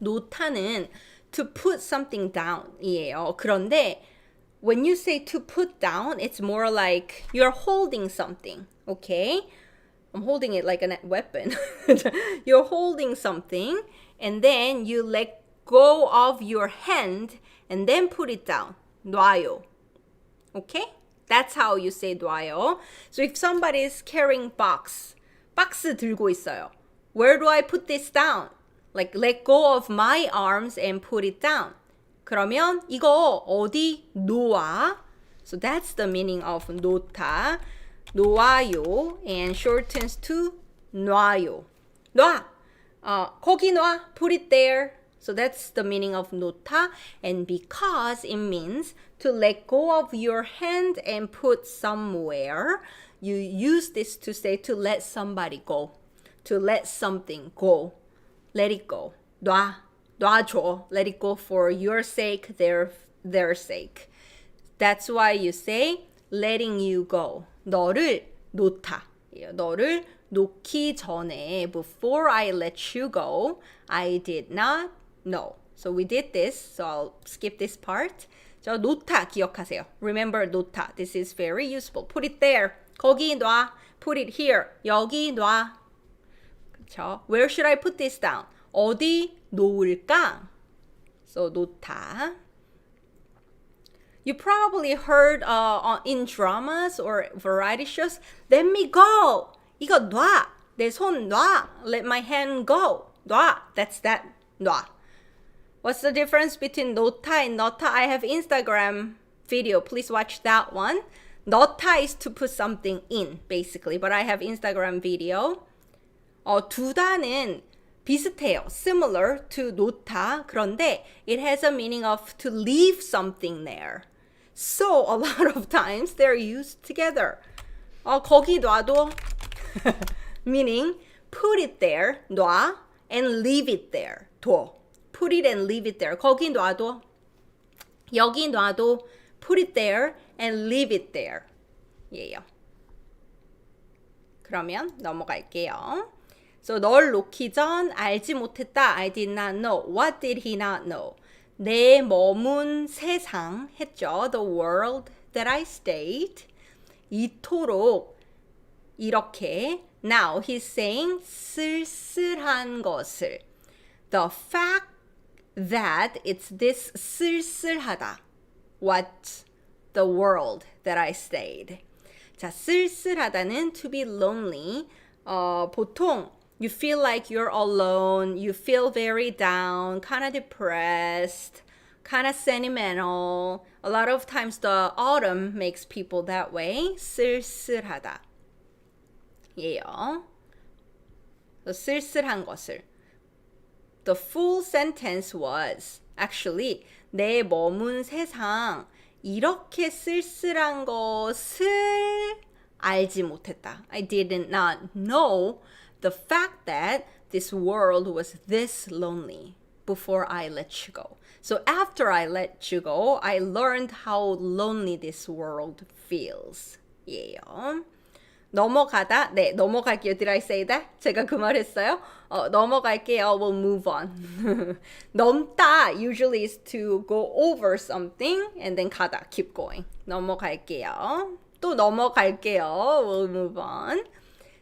놓다는 to put something down 이에요. 그런데 when you say to put down, it's more like you're holding something, okay? I'm holding it like a weapon. You're holding something and then you let go of your hand and then put it down. 놔요. Okay? That's how you say 놔요. So if somebody is carrying 박스 들고 있어요. Where do I put this down? Like let go of my arms and put it down. 그러면 이거 어디 놓아? So that's the meaning of 놓다. 놓아요 and shortens to 놔요. 놔. 거기 놔. Put it there. So that's the meaning of 놓다. And because it means to let go of your hand and put somewhere, you use this to say to let somebody go. To let something go. Let it go. 놔줘. Let it go for your sake, their sake. That's why you say letting you go. 너를 놓다. 너를 놓기 전에 before I let you go, I did not know. So we did this. So I'll skip this part. 저 놓다 기억하세요. Remember 놓다. This is very useful. Put it there. 거기 놔. Put it here. 여기 놔. 그렇죠? Where should I put this down? 어디 놓을까? So 놓다. You probably heard in dramas or variety shows, let me go. 이거 놔. 내 손 놔. Let my hand go. 놔. That's that. 놔. What's the difference between 놓다 and 넣다? I have Instagram video. Please watch that one. 넣다 is to put something in, basically. But I have Instagram video. 두다는 비슷해요. Similar to 놓다. 그런데 it has a meaning of to leave something there. So a lot of times they're used together. 거기 놔둬. Meaning put it there, 놔, and leave it there, 둬. Put it and leave it there. 거기 놔둬. 여기 놔둬. Put it there and leave it there. 예요. 그러면 넘어갈게요. So 널 놓기 전 알지 못했다. I did not know. What did he not know? 내 머문 세상 했죠. The world that I stayed. 이토록 이렇게. Now he's saying 쓸쓸한 것을. The fact that it's this 쓸쓸하다. What? The world that I stayed. 자, 쓸쓸하다는 to be lonely. 보통 you feel like you're alone, you feel very down, kind of depressed, kind of sentimental. A lot of times the autumn makes people that way. 쓸쓸하다. 예요. 쓸쓸한 것을. The full sentence was actually 내 머문 세상 이렇게 쓸쓸한 것을 알지 못했다. I did not know the fact that this world was this lonely before I let you go. So after I let you go, I learned how lonely this world feels. 예요. 넘어가다. 네, 넘어갈게요. Did I say that? 제가 그 말 했어요? 넘어갈게요. We'll move on. 넘다 usually is to go over something and then 가다. Keep going. 넘어갈게요. 또 넘어갈게요. We'll move on.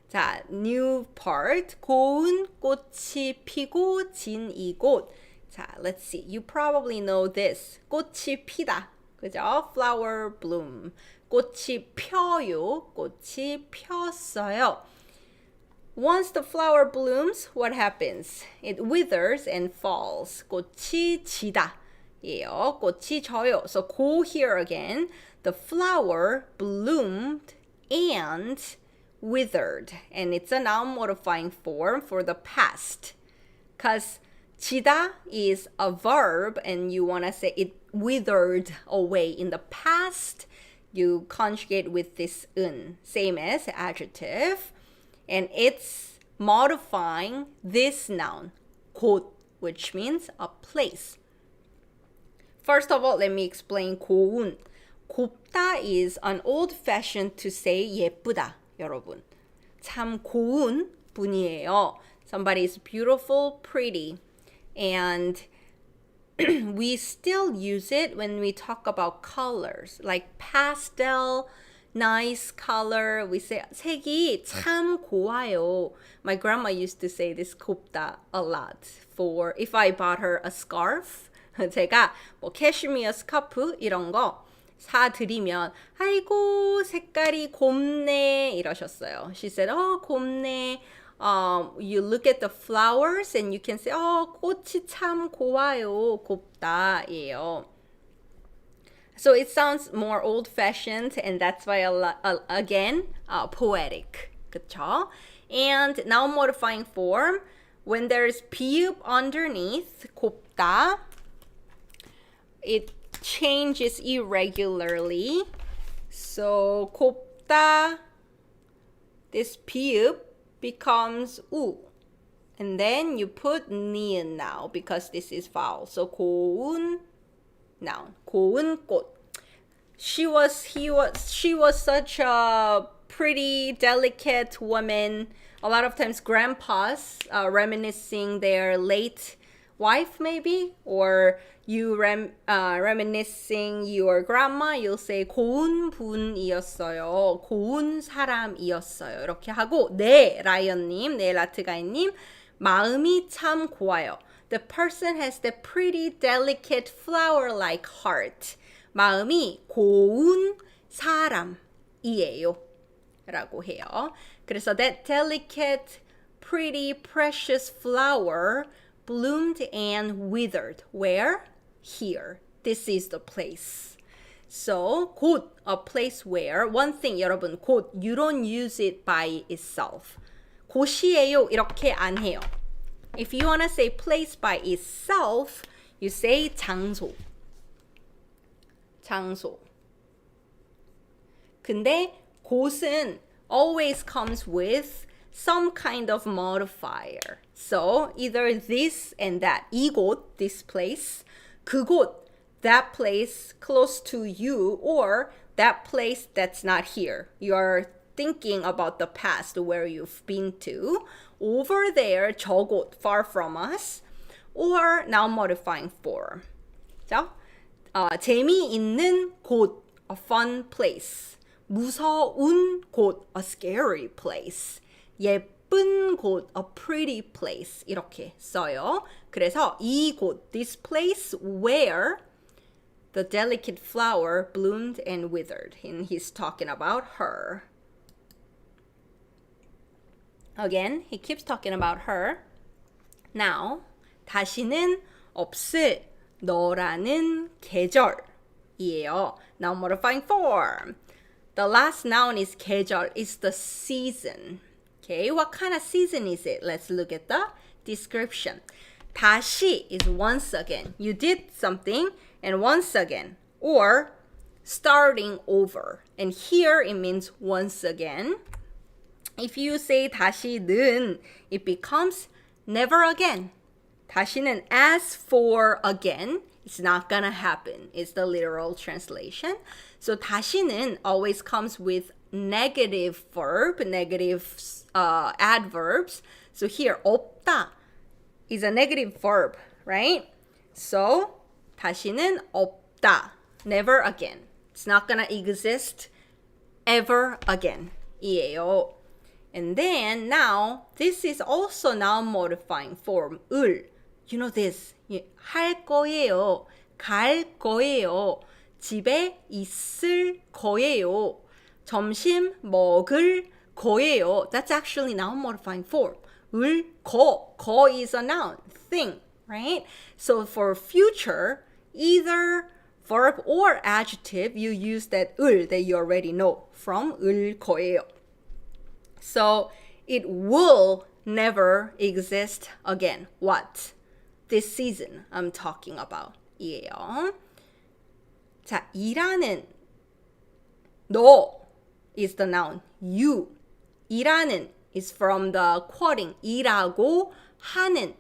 자, new part. 고운 꽃이 피고 진 이곳. 자, let's see. You probably know this. 꽃이 피다. 그죠? Flower bloom. 꽃이 펴요. 꽃이 폈어요. Once the flower blooms, what happens? It withers and falls. 꽃이 지다. 예요. 꽃이 져요. So go here again. The flower bloomed and withered. And it's a noun modifying form for the past. Because 지다 is a verb and you want to say it withered away in the past. You conjugate with this un, same as adjective. And it's modifying this noun, 곳, which means a place. First of all, let me explain 고운. 곱다 is an old-fashioned to say 예쁘다, 여러분. 참 고운 분이에요. Somebody is beautiful, pretty. And we still use it when we talk about colors, like pastel, nice color. We say 색이 참 고와요. My grandma used to say this 곱다 a lot for if I bought her a scarf. 제가 뭐 캐시미어 스카프 이런 거 사드리면 아이고 색깔이 곱네 이러셨어요. She said, 곱네. You look at the flowers and you can say, 꽃이 참 고와요, 곱다예요. So it sounds more old-fashioned, and that's why again, poetic, 그쵸? And now modifying form, when there's 비읍 underneath, 곱다, it changes irregularly. So 곱다, this 비읍 becomes u. And then you put ni은 now because this is vowel. So 고운 noun. 고운 꽃. She was such a pretty, delicate woman. A lot of times grandpas reminiscing their late wife maybe, or you reminiscing your grandma, you'll say 고운 분이었어요. 고운 사람이었어요. 이렇게 하고 네, 라이언님, 네, 라트가이님 마음이 참 고와요. The person has the pretty delicate flower-like heart. 마음이 고운 사람이에요. 라고 해요. 그래서 that delicate, pretty, precious flower bloomed and withered. Where? Here. This is the place. So, 곳, a place where, one thing 여러분, 곳, you don't use it by itself. 곳이에요, 이렇게 안 해요. If you want to say place by itself, you say 장소. 장소. 근데 곳은 always comes with some kind of modifier. So either this and that. 이곳, this place. 그곳, that place close to you, or that place that's not here. You're thinking about the past where you've been to. Over there, 저곳, far from us. Or now modifying form. 그죠? 재미있는 곳, a fun place. 무서운 곳, a scary place. 예쁜 곳, a pretty place. 이렇게 써요. 그래서 이 곳, this place where the delicate flower bloomed and withered. And he's talking about her. Again, he keeps talking about her. Now, 다시는 없을 너라는 계절이에요. Now modifying form. The last noun is 계절, is the season. Okay, what kind of season is it? Let's look at the description. 다시 is once again. You did something and once again. Or starting over. And here it means once again. If you say 다시는, it becomes never again. 다시는 as for again, it's not gonna happen. It's the literal translation. So 다시는 always comes with negative verb, negative adverbs. So here 없다 is a negative verb, right? So 다시는 없다, never again. It's not gonna exist ever again. 이에요. And then now this is also noun modifying form. 을. You know this. 할 거예요. 갈 거예요. 집에 있을 거예요. 점심 먹을 거예요. That's actually noun modifying form. 을, 거. 거 is a noun, thing, right? So for future, either verb or adjective, you use that 을 that you already know from 을 거예요. So it will never exist again. What? This season I'm talking about. 이에요. 자, 일하는 너 is the noun. You. 일하는 is from the quoting. 일하고 하는.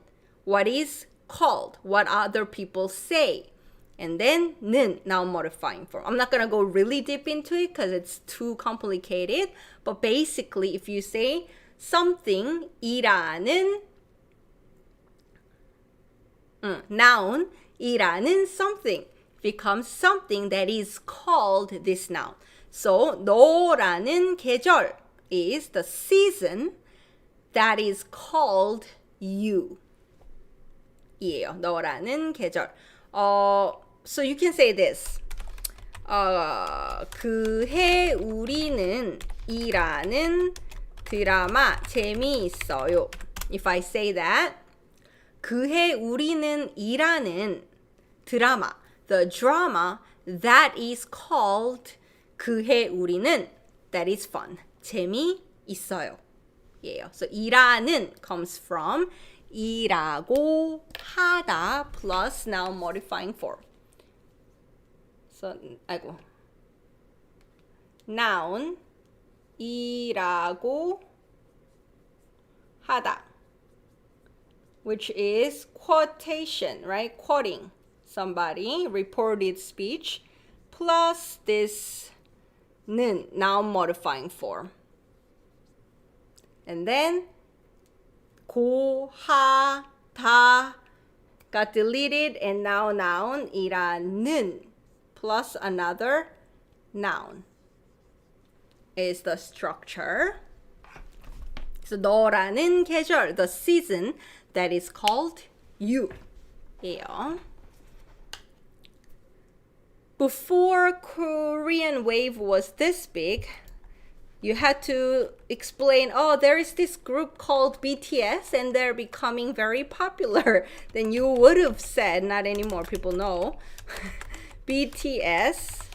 What is called. What other people say. And then 는, noun modifying form. I'm not going to go really deep into it because it's too complicated. But basically, if you say something, 일하는 noun, 일하는 something becomes something that is called this noun. So 너라는 계절 is the season that is called you. 이에요. 너라는 계절. So you can say this. 그해 우리는 이라는 드라마 재미있어요. If I say that, 그해 우리는 이라는 드라마, the drama that is called 그해 우리는, that is fun. 재미있어요. Yeah. So 이라는 comes from 일하고 하다 plus noun modifying form. So, 아이고. noun 일하고 하다, which is quotation, right? Quoting somebody, reported speech, plus this 는, noun modifying form. And then 고, 하, 다 got deleted, and now noun 일하는 plus another noun is the structure. So 너라는 계절, the season that is called you. 예요. Before Korean wave was this big, you had to explain, oh, there is this group called BTS and they're becoming very popular. Then you would have said, not anymore, people know. BTS라는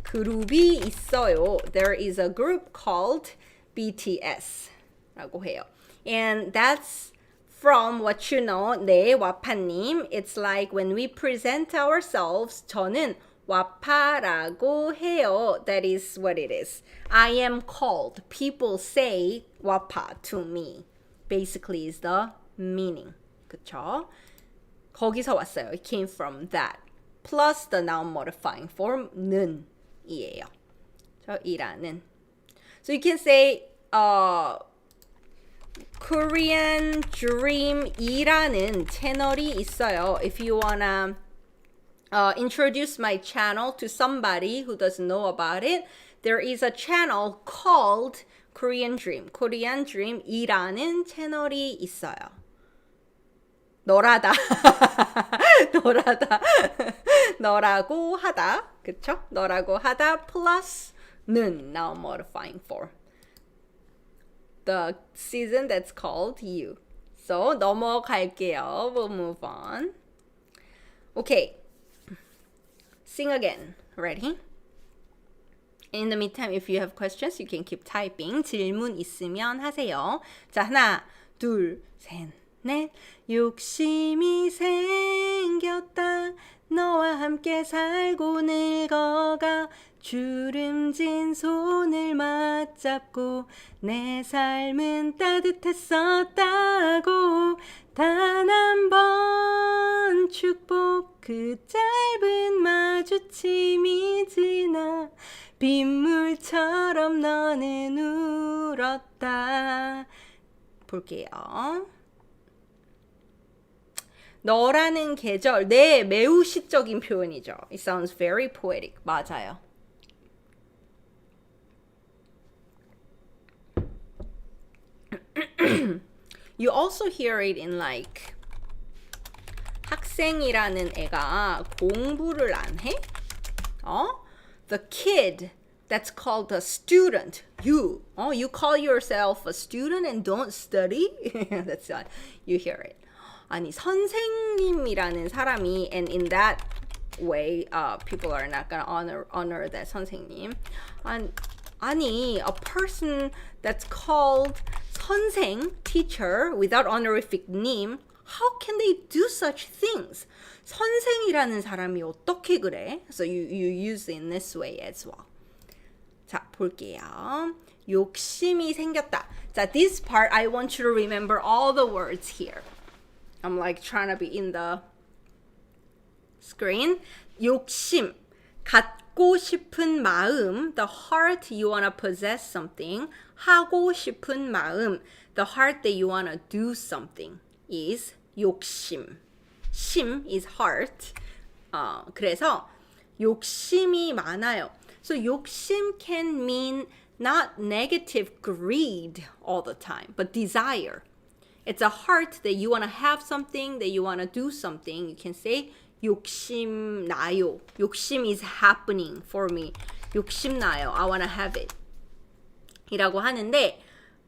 그룹이 있어요. There is a group called BTS라고 해요. And that's from what you know, 네, 와파님. It's like when we present ourselves, 저는 와파라고 해요. That is what it is. I am called. People say 와파 to me. Basically is the meaning. 그쵸? 거기서 왔어요. It came from that. Plus the noun modifying form 는 이에요. 저 일하는. So you can say Korean Dream 이라는 채널이 있어요. If you wanna introduce my channel to somebody who doesn't know about it, there is a channel called Korean Dream. Korean Dream이라는 채널이 있어요. 너라다. 너라다. 너라고 하다. 그쵸? 너라고 하다 plus는 now I'm modifying for the season that's called you. So 넘어갈게요. We'll move on. Okay. Sing again. Ready? In the meantime, if you have questions, you can keep typing. 질문 있으면 하세요. 자, 하나, 둘, 셋, 넷. 욕심이 생겼다. 너와 함께 살고 늙어가. 주름진 손을 맞잡고 내 삶은 따뜻했었다고. 단 한 번 축복 그 짧은 마주침이 지나 빗물처럼 너는 울었다. 볼게요. 너라는 계절, 네, 매우 시적인 표현이죠. It sounds very poetic. 맞아요. You also hear it in like 학생이라는 애가 공부를 안 해? The kid that's called a student. You call yourself a student and don't study? That's what you hear it. 아니 선생님이라는 사람이 and in that way people are not gonna honor that 선생님. 아니 a person that's called 선생, teacher, without honorific name, how can they do such things? 선생이라는 사람이 어떻게 그래? So you use it in this way as well. 자, 볼게요. 욕심이 생겼다. 자, this part I want you to remember all the words here. I'm like trying to be in the screen. 욕심, 갖고 싶은 마음, the heart you want to possess something. 하고 싶은 마음, the heart that you want to do something is 욕심. 심 is heart. 그래서 욕심이 많아요. So 욕심 can mean not negative greed all the time, but desire. It's a heart that you want to have something, that you want to do something. You can say 욕심 나요. 욕심 is happening for me. 욕심 나요. I want to have it. 이라고 하는데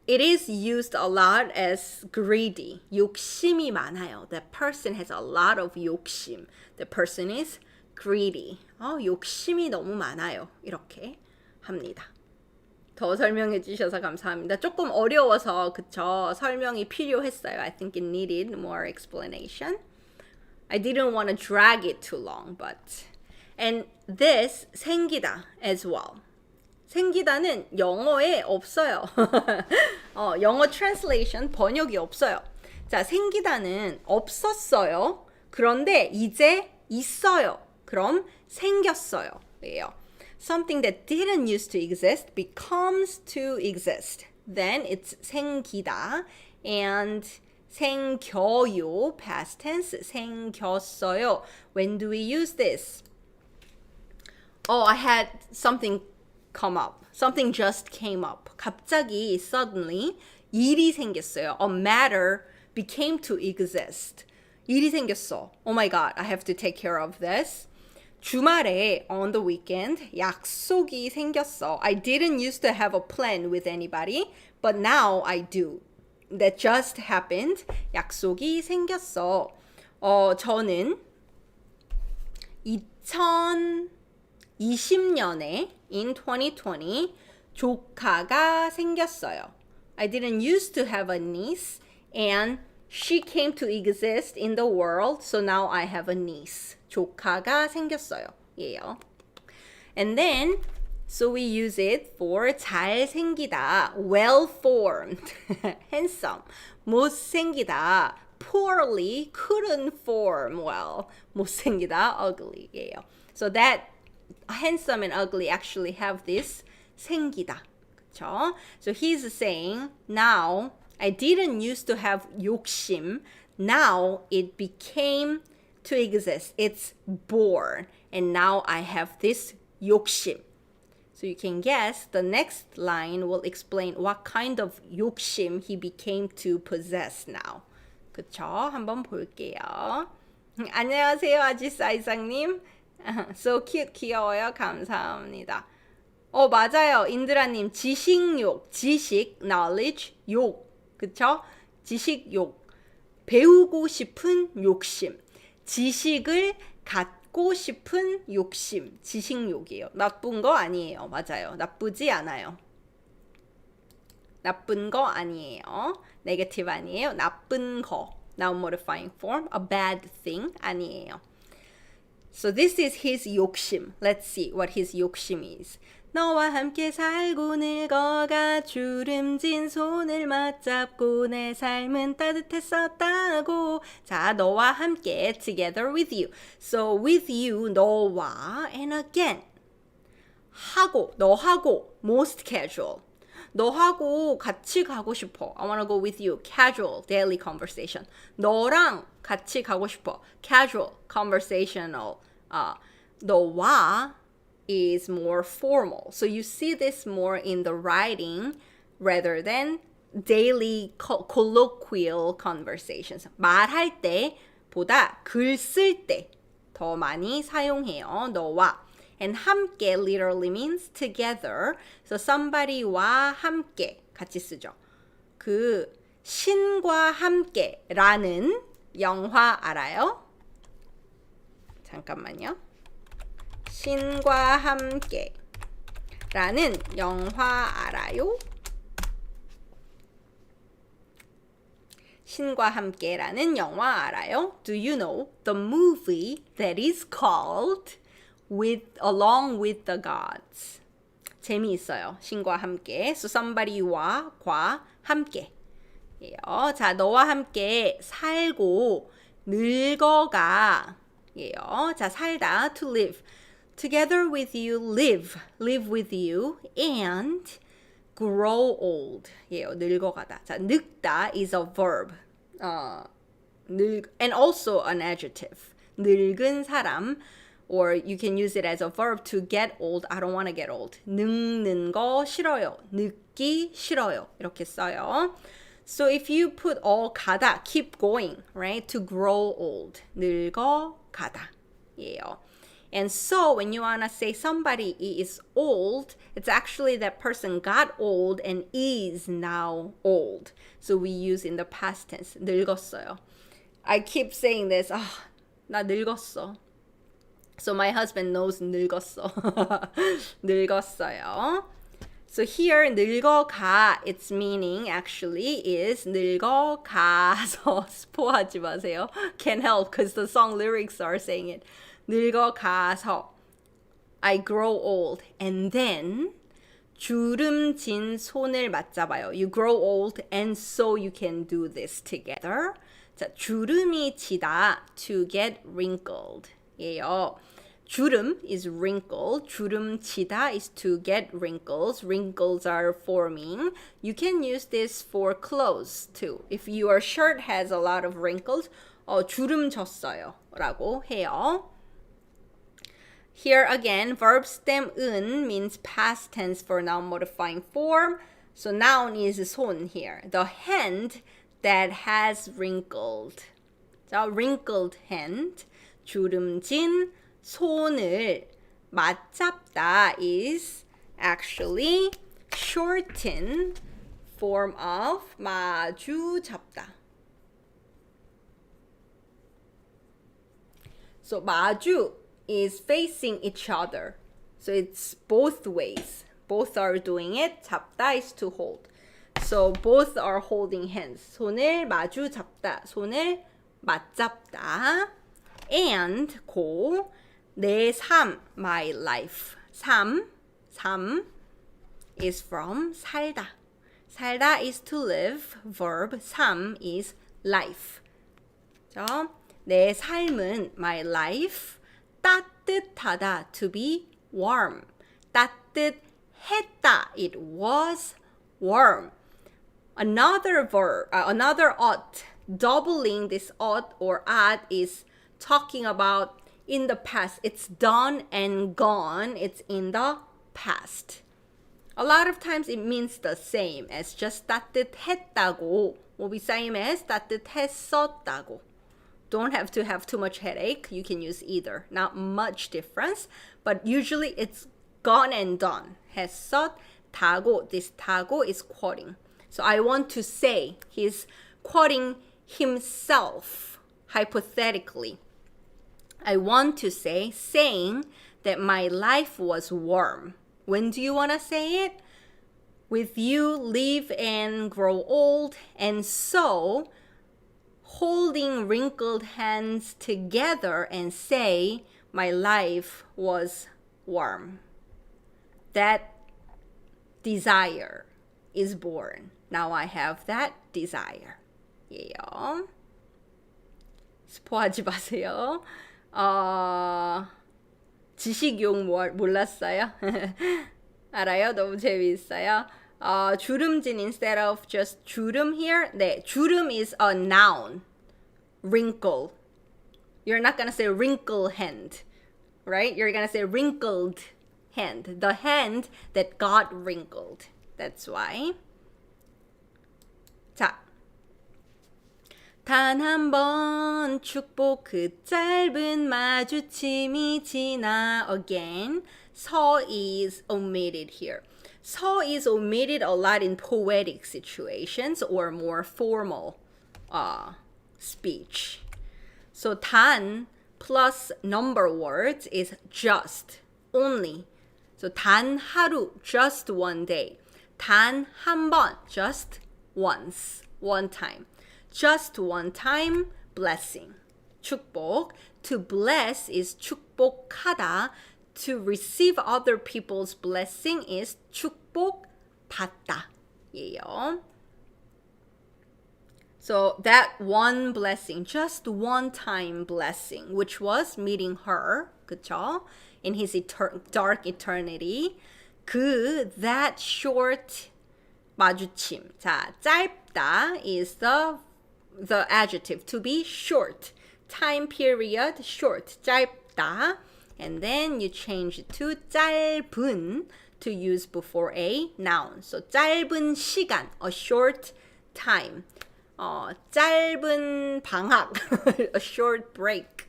it is used a lot as greedy. 욕심이 많아요. That person has a lot of 욕심. The person is greedy. 욕심이 너무 많아요. 이렇게 합니다. 더 설명해 주셔서 감사합니다. 조금 어려워서 그쵸? 설명이 필요했어요. I think it needed more explanation. I didn't want to drag it too long, but and this 생기다 as well. 생기다는 영어에 없어요. 영어 translation 번역이 없어요. 자, 생기다는 없었어요. 그런데 이제 있어요. 그럼 생겼어요. 예요. Something that didn't used to exist becomes to exist. Then it's 생기다 and 생겨요, past tense, 생겼어요. When do we use this? I had something come up. Something just came up. 갑자기, suddenly, 일이 생겼어요. A matter became to exist. 일이 생겼어. Oh my God, I have to take care of this. 주말에, on the weekend, 약속이 생겼어. I didn't used to have a plan with anybody, but now I do. That just happened. 약속이 생겼어. 저는 2020년에 in 2020 조카가 생겼어요. I didn't used to have a niece and she came to exist in the world, so now I have a niece. 조카가 생겼어요. 예요. And then so we use it for 잘생기다, well-formed, handsome, 못생기다, poorly, couldn't form well, 못생기다, ugly. 예요. So that handsome and ugly actually have this 생기다. 그쵸? So he's saying, now, I didn't used to have 욕심. Now it became to exist. It's born. And now I have this 욕심. So you can guess the next line will explain what kind of 욕심 he became to possess now. 그쵸? 한번 볼게요. 안녕하세요, 아지사 이상님. So cute, 귀여워요. 감사합니다. 맞아요. 인드라님, 지식욕, 지식, knowledge, 욕. 그쵸? 지식욕. 배우고 싶은 욕심. 지식을 갖고 싶은 욕심. 지식욕이에요. 나쁜 거 아니에요. 맞아요. 나쁘지 않아요. 나쁜 거 아니에요. 네거티브 아니에요. 나쁜 거. Noun modifying form. A bad thing 아니에요. So this is his 욕심. Let's see what his 욕심 is. 너와 함께 살고 늙어가 주름진 손을 맞잡고 내 삶은 따뜻했었다고. 자, 너와 함께 together with you. So with you, 너와 and again. 하고, 너하고 most casual. 너하고 같이 가고 싶어. I want to go with you. Casual, daily conversation. 너랑 같이 가고 싶어. Casual, conversational. 너와 is more formal. So you see this more in the writing rather than daily colloquial conversations. 말할 때보다 글 쓸 때 더 많이 사용해요. 너와. And 함께 literally means together. So somebody와 함께 같이 쓰죠. 그 신과 함께라는 영화 알아요? 잠깐만요. 신과 함께 라는 영화 알아요? 신과 함께라는 영화 알아요? Do you know the movie that is called Along with the Gods? 재미있어요. 신과 함께. So somebody와 과 함께. 예요. 자, 너와 함께 살고 늙어가. 예요. 자, 살다 to live. Together with you, live with you, and grow old. 예요, 늙어가다. 자, 늙다 is a verb. and also an adjective. 늙은 사람, or you can use it as a verb to get old. I don't want to get old. 늙는 거 싫어요. 늙기 싫어요. 이렇게 써요. So if you put 가다, keep going, right? To grow old. 늙어가다. 예요. And so when you want to say somebody is old, it's actually that person got old and is now old. So we use in the past tense. 늙었어요. I keep saying this. 나 늙었어. So my husband knows 늙었어. 늙었어요. So here 늙어가, its meaning actually is 늙어가서. 스포하지 마세요. Can't help because the song lyrics are saying it. 늙어가서 I grow old and then 주름진 손을 맞잡아요. You grow old and so you can do this together. 자, 주름이 지다 to get wrinkled. 예요. 주름 is wrinkle. 주름 지다 is to get wrinkles. Wrinkles are forming. You can use this for clothes too. If your shirt has a lot of wrinkles, 주름 졌어요 라고 해요. Here again, verb stem 은 means past tense for noun modifying form. So noun is 손 here. The hand that has wrinkled. 자, wrinkled hand. 주름진 손을 맞잡다 is actually shortened form of 마주 잡다. So 마주 is facing each other. So it's both ways. Both are doing it. 잡다 is to hold. So both are holding hands. 손을 마주 잡다. 손을 맞잡다. And 고 내 삶, my life. 삶 is from 살다. 살다 is to live. Verb 삶 is life. 자, 내 삶은 my life. 따뜻하다 to be warm. 따뜻했다. It was warm. Another verb, another ought, doubling this ought or add is talking about in the past. It's done and gone. It's in the past. A lot of times it means the same as just 따뜻했다고 will be same as 따뜻했었다고. Don't have to have too much headache. You can use either. Not much difference, but usually it's gone and done. 했었다고. This 타고 is quoting. So I want to say he's quoting himself hypothetically. I want to say saying that my life was warm. When do you want to say it? With you live and grow old, and so holding wrinkled hands together and say my life was warm. That desire is born. Now I have that desire. 예요. 스포하지 마세요. 지식용 몰랐어요? 알아요? 너무 재미있어요. 주름진 instead of just 주름 here. 네, 주름 is a noun. Wrinkle. You're not gonna say wrinkle hand, right? You're gonna say wrinkled hand. The hand that got wrinkled. That's why. 자. 단 한 번 축복 그 짧은 마주침이 지나 again. 서 is omitted here. 서 is omitted a lot in poetic situations or more formal speech. So 단 plus number words is just, only. So 단 하루, just one day. 단 한 번, just once, one time. Just one time, blessing. 축복. To bless is 축복하다. To receive other people's blessing is 축복받다. 예요. So that one blessing, just one time blessing, which was meeting her, 그쵸? In his dark eternity. That short 마주침. 자, 짧다 is the adjective, to be short. Time period, short, 짧다. And then you change it to 짧은 to use before a noun. So 짧은 시간, a short time. 짧은 방학, a short break.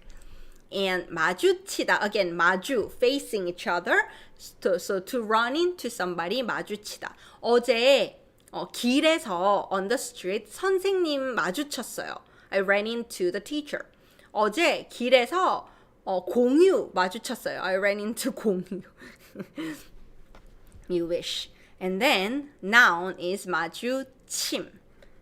And 마주치다, again, 마주, facing each other. So to run into somebody, 마주치다. 어제 길에서 on the street 선생님 마주쳤어요. I ran into the teacher. 어제 길에서 공유 마주쳤어요. I ran into 공유. You wish. And then noun is 마주침.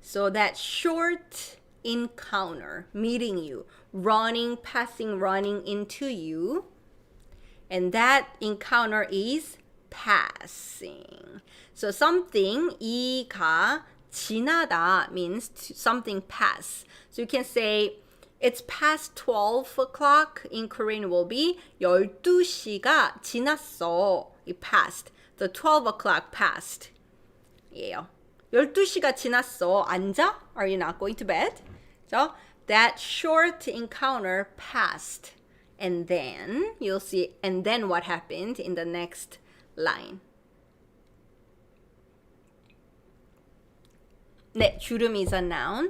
So that short encounter, meeting you, running, passing, running into you. And that encounter is passing. So something 이가 지나다 means something pass. So you can say it's past 12 o'clock. In Korean will be 12시가 지났어. It passed. The 12 o'clock passed. Yeah. 12시가 지났어. 앉아? Are you not going to bed? So that short encounter passed. And then you'll see, and then what happened in the next line. 네, 주름 is a noun.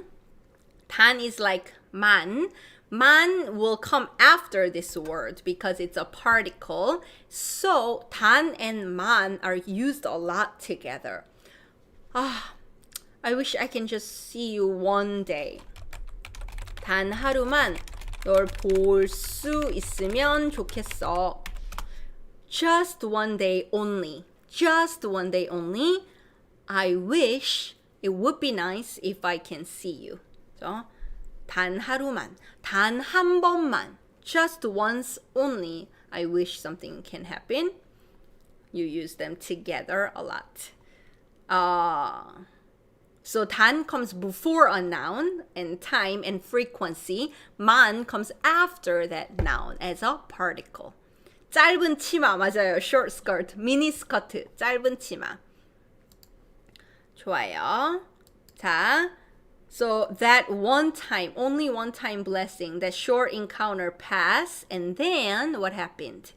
단 is like 만. 만 will come after this word because it's a particle. So 단 and 만 are used a lot together. I wish I can just see you one day. 단 하루만 널 볼 수 있으면 좋겠어. Just one day only. Just one day only. I wish it would be nice if I can see you. So, 단 하루만, 단 한 번만, just once only. I wish something can happen. You use them together a lot. So 단 comes before a noun and time and frequency. 만 comes after that noun as a particle. 짧은 치마 맞아요. Short skirt, mini 스커트, 짧은 치마. 좋아요. 자, So that one time, only one time blessing, that short encounter passed, and then what happened?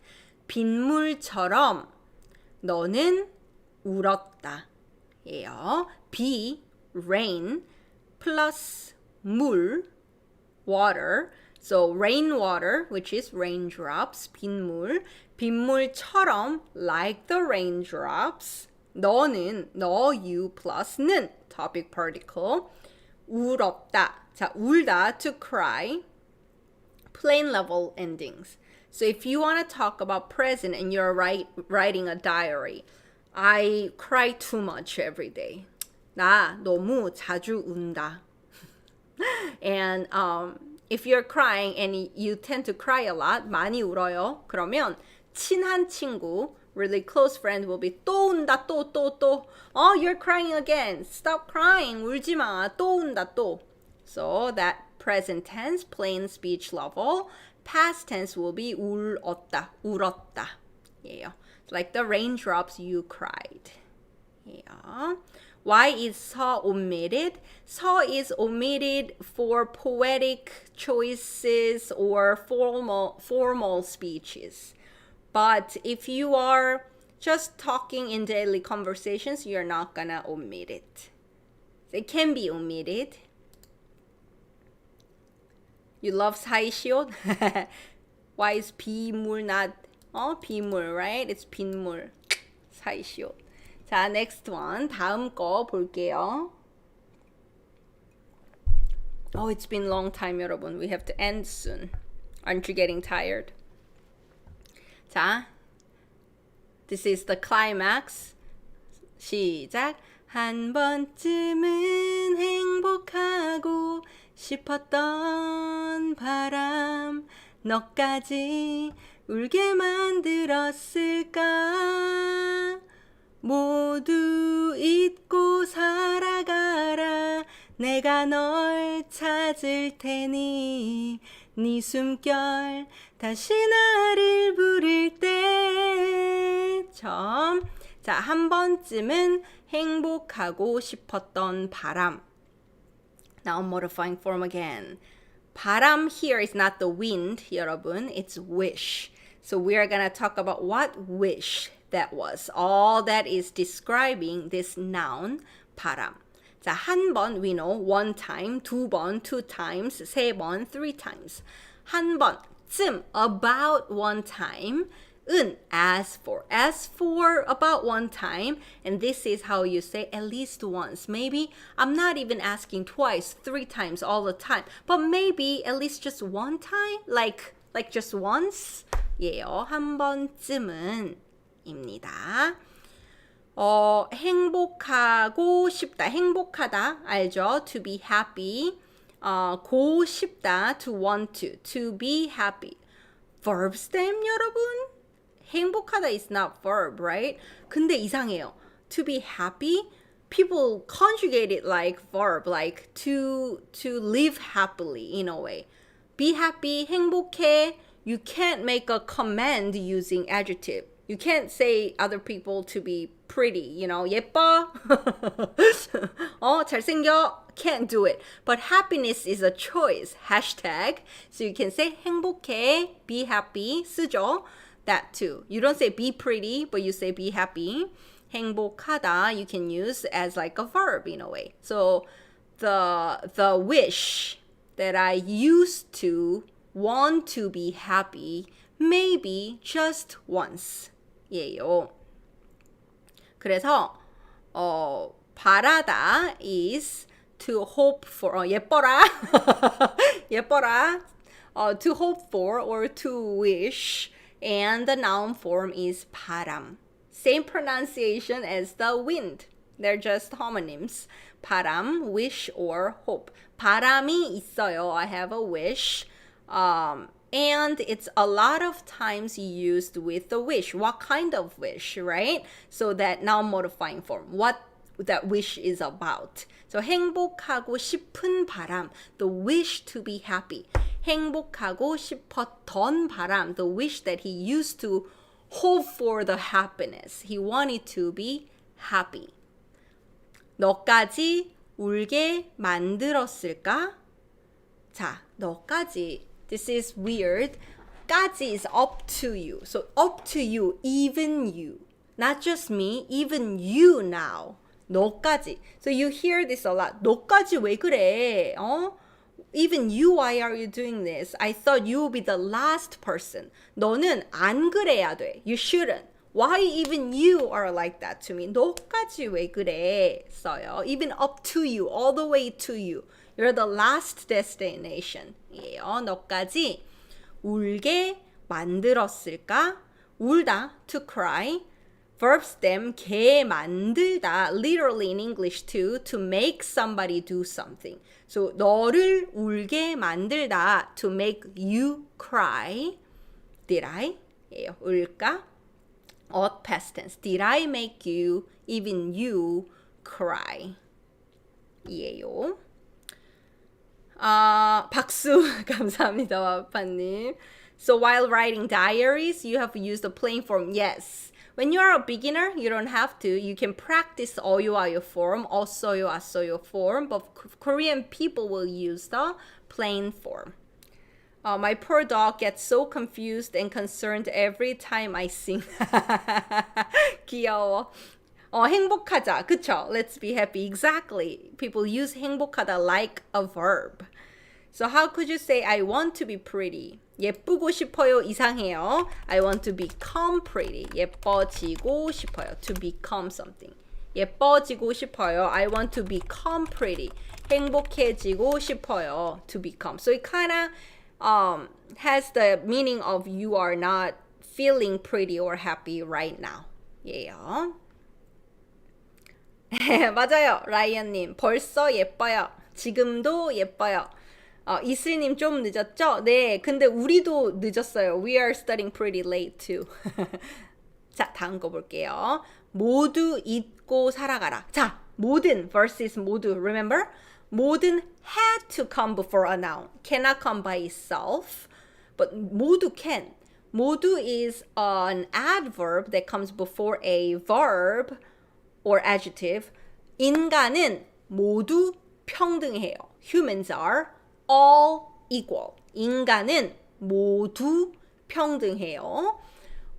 빗물처럼 너는 울었다. 예요. 비, rain, plus 물, water. So rainwater, which is raindrops, 빗물. 빗물처럼, like the raindrops. 너는, 너, you, plus 는, topic particle. 울었다. 자, 울다, to cry. Plain level endings. So if you want to talk about present and you're writing a diary, I cry too much every day. 나 너무 자주 운다. And if you're crying and you tend to cry a lot, 많이 울어요. 그러면 친한 친구, really close friend will be 또 운다, 또. Oh, you're crying again. Stop crying. 울지 마. 또 운다, 또. So that present tense, plain speech level. Past tense will be 울었다, 울었다. Yeah. Like the raindrops you cried. Yeah. Why is 서 omitted? 서 is omitted for poetic choices or formal speeches. But if you are just talking in daily conversations, you're not gonna omit it. It can be omitted. You love 사이시옷? Why is 비물 not? 비물, right? It's 빗물. 사이시옷. 자, next one. 다음 거 볼게요. Oh, it's been a long time, 여러분. We have to end soon. Aren't you getting tired? 자, this is the climax. 시작. 한 번쯤은 행복하고 싶었던 바람 너까지 울게 만들었을까 모두 잊고 살아가라 내가 널 찾을 테니 네 숨결 다시 나를 부를 때 점. 자, 한 번쯤은 행복하고 싶었던 바람. Now modifying form again. 바람 here is not the wind, 여러분. It's wish. So we are going to talk about what wish that was. All that is describing this noun, 바람. 자, 한 번, we know, one time. 두 번, two times. 세 번, three times. 한 번쯤, about one time. 은, as for about one time, and this is how you say at least once. Maybe I'm not even asking twice, three times all the time, but maybe at least just one time, like just once. 예요, 한 번쯤은 입니다. 행복하고 싶다, 행복하다 알죠? To be happy. 고 싶다, to want to be happy. Verb stem 여러분? 행복하다 is not verb, right? 근데 이상해요. To be happy, people conjugate it like verb, like to live happily in a way. Be happy, 행복해. You can't make a command using adjective. You can't say other people to be pretty, you know, 예뻐. 잘생겨. Can't do it. But happiness is a choice. Hashtag. So you can say 행복해, be happy, 쓰죠. That too. You don't say be pretty, but you say be happy. 행복하다 you can use as like a verb in a way. So the wish that I used to want to be happy maybe just once. 예요. 그래서 바라다 is to hope for. 예뻐라. 예뻐라. To hope for or to wish. And the noun form is 바람. Same pronunciation as the wind. They're just homonyms. 바람, wish or hope. 바람이 있어요. I have a wish. And it's a lot of times used with the wish. What kind of wish, right? So that noun modifying form. What that wish is about. So 행복하고 싶은 바람. The wish to be happy. 행복하고 싶었던 바람, the wish that he used to hope for the happiness. He wanted to be happy. 너까지 울게 만들었을까? 자, 너까지. This is weird. 까지 is up to you. So up to you, even you. Not just me, even you now. 너까지. So you hear this a lot. 너까지 왜 그래? Even you, why are you doing this? I thought you would be the last person. 너는 안 그래야 돼. You shouldn't. Why even you are like that to me? 너까지 왜 그래? 써요. Even up to you, all the way to you. You're the last destination. 예요. 너까지 울게 만들었을까? 울다, to cry. Verb stem, 게 만들다, literally in English too, to make somebody do something. So, 너를 울게 만들다, to make you cry. Did I? 예요. 울까? past tense. Did I make you, even you, cry? 이에요. 박수 감사합니다, 와파님. So while writing diaries, you have used the plain form. Yes. When you are a beginner, you don't have to. You can practice 어요아요 form, 어써요, 아써요 form, but Korean people will use the plain form. My poor dog gets so confused and concerned every time I sing. 귀여워. 행복하자. 그쵸? Let's be happy. Exactly. People use 행복하다 like a verb. So how could you say I want to be pretty? 예쁘고 싶어요. 이상해요. I want to become pretty. 예뻐지고 싶어요. To become something. 예뻐지고 싶어요. I want to become pretty. 행복해지고 싶어요. To become. So it kind of has the meaning of you are not feeling pretty or happy right now. 예요. 맞아요. 라이언님. 벌써 예뻐요. 지금도 예뻐요. 이슬님 좀 늦었죠? 네, 근데 우리도 늦었어요. We are studying pretty late too. 자, 다음 거 볼게요. 모두 잊고 살아가라. 자, 모든 versus 모두. Remember? 모든 had to come before a noun. Cannot come by itself. But 모두 can. 모두 is an adverb that comes before a verb or adjective. 인간은 모두 평등해요. Humans are all equal. 인간은 모두 평등해요.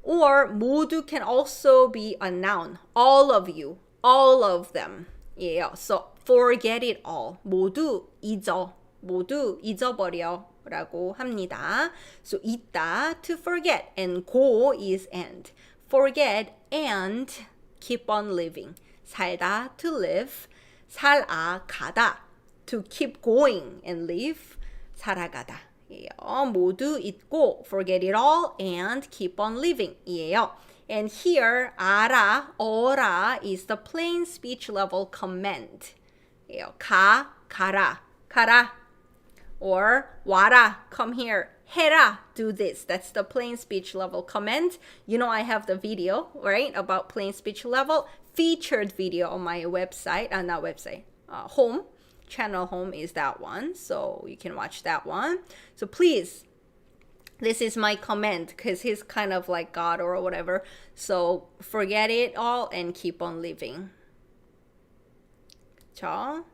Or 모두 can also be a noun. All of you. All of them. 예요. So forget it all. 모두 잊어. 모두 잊어버려. 라고 합니다. So 잊다, to forget. And go is end. Forget and keep on living. 살다, to live. 살아가다. To keep going and live. 살아가다. 예요. 모두 잊고 forget it all and keep on living. 이에요. And here 알아, 어라 is the plain speech level command. 예요. 가라, 가라. Or 와라, come here. 해라, do this. That's the plain speech level command. You know I have the video, right, about plain speech level. Featured video on my website, not website, home. Channel home is that one, so you can watch that one. So please, this is my comment because he's kind of like God or whatever. So forget it all and keep on living. 자.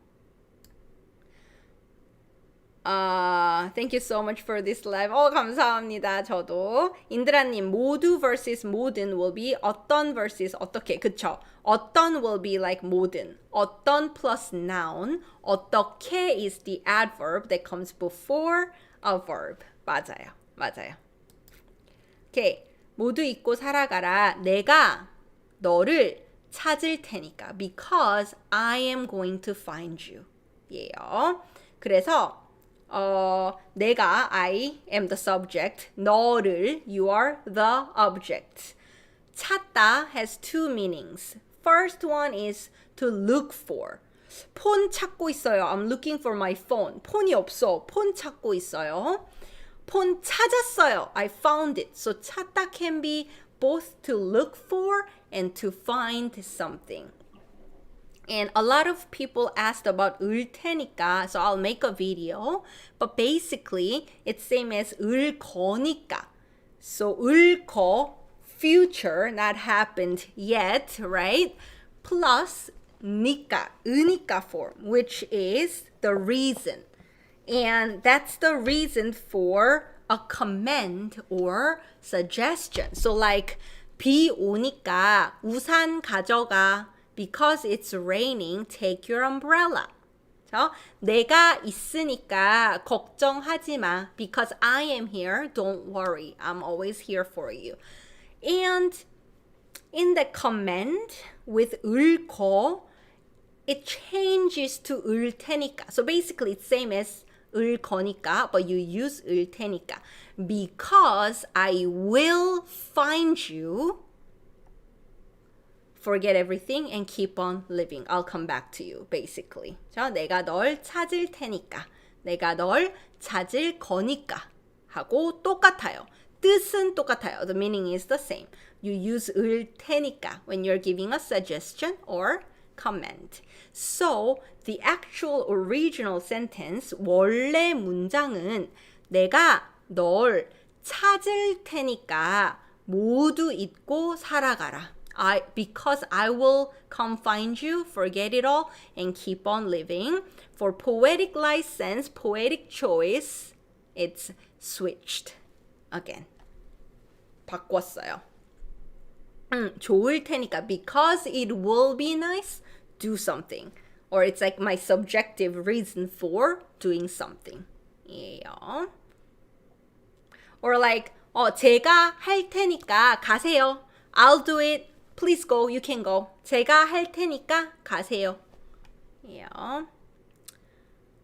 Thank you so much for this live. 감사합니다. 저도. 인드라님, 모두 versus 모든 will be 어떤 versus 어떻게. 그쵸? 어떤 will be like 모든. 어떤 plus noun. 어떻게 is the adverb that comes before a verb. 맞아요. 맞아요. 오케이. 모두 잊고 살아가라. 내가 너를 찾을 테니까. Because I am going to find you. 예요. 그래서 내가 I am the subject. 너를 you are the object. 찾다 has two meanings. First one is to look for. 폰 찾고 있어요. I'm looking for my phone. 폰이 없어. 폰 찾고 있어요. 폰 찾았어요. I found it. So 찾다 can be both to look for and to find something. And a lot of people asked about 을 테니까, so I'll make a video. But basically, it's same as 을 거니까. So 을 거, future, not happened yet, right? Plus 니까, 으니까 form, which is the reason. And that's the reason for a command or suggestion. So like, 비 오니까 우산 가져가. Because it's raining, take your umbrella. 저, 내가 있으니까 걱정하지 마. Because I am here, don't worry. I'm always here for you. And in the command with 을거, it changes to 을 테니까. So basically it's same as 을 거니까, but you use 을 테니까. Because I will find you. Forget everything and keep on living. I'll come back to you, basically. 자, 내가 널 찾을 테니까. 내가 널 찾을 거니까. 하고 똑같아요. 뜻은 똑같아요. The meaning is the same. You use 을 테니까 when you're giving a suggestion or command. So, the actual original sentence, 원래 문장은 내가 널 찾을 테니까 모두 잊고 살아가라. Because I will come find you, forget it all, and keep on living. For poetic license, poetic choice, it's switched again. 바꿨어요. 좋을 테니까, because it will be nice, do something. Or it's like my subjective reason for doing something. Yeah. Or like, 제가 할 테니까 가세요. I'll do it. Please go. You can go. 제가 할 테니까 가세요. Yeah.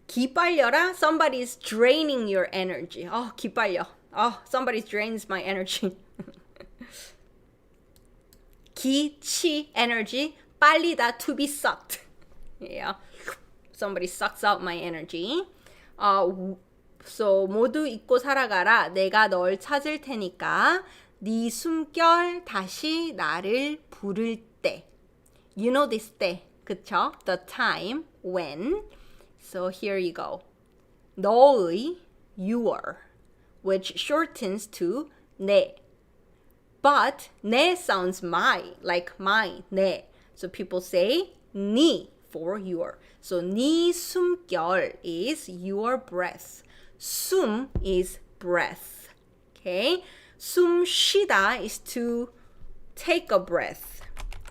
기빨려라. Somebody's draining your energy. 기빨려. Somebody drains my energy. 기치, energy. 빨리다, to be sucked. Yeah. Somebody sucks out my energy. So 모두 잊고 살아가라. 내가 널 찾을 테니까 네 숨결 다시 나를 부를 때. You know this 때, 그쵸? The time when. So here you go. 너의, your, which shortens to 내. But 내 sounds my, like my, 내. So people say 네 for your. So 네 숨결 is your breath. 숨 is breath. Okay? 숨 쉬다 is to take a breath.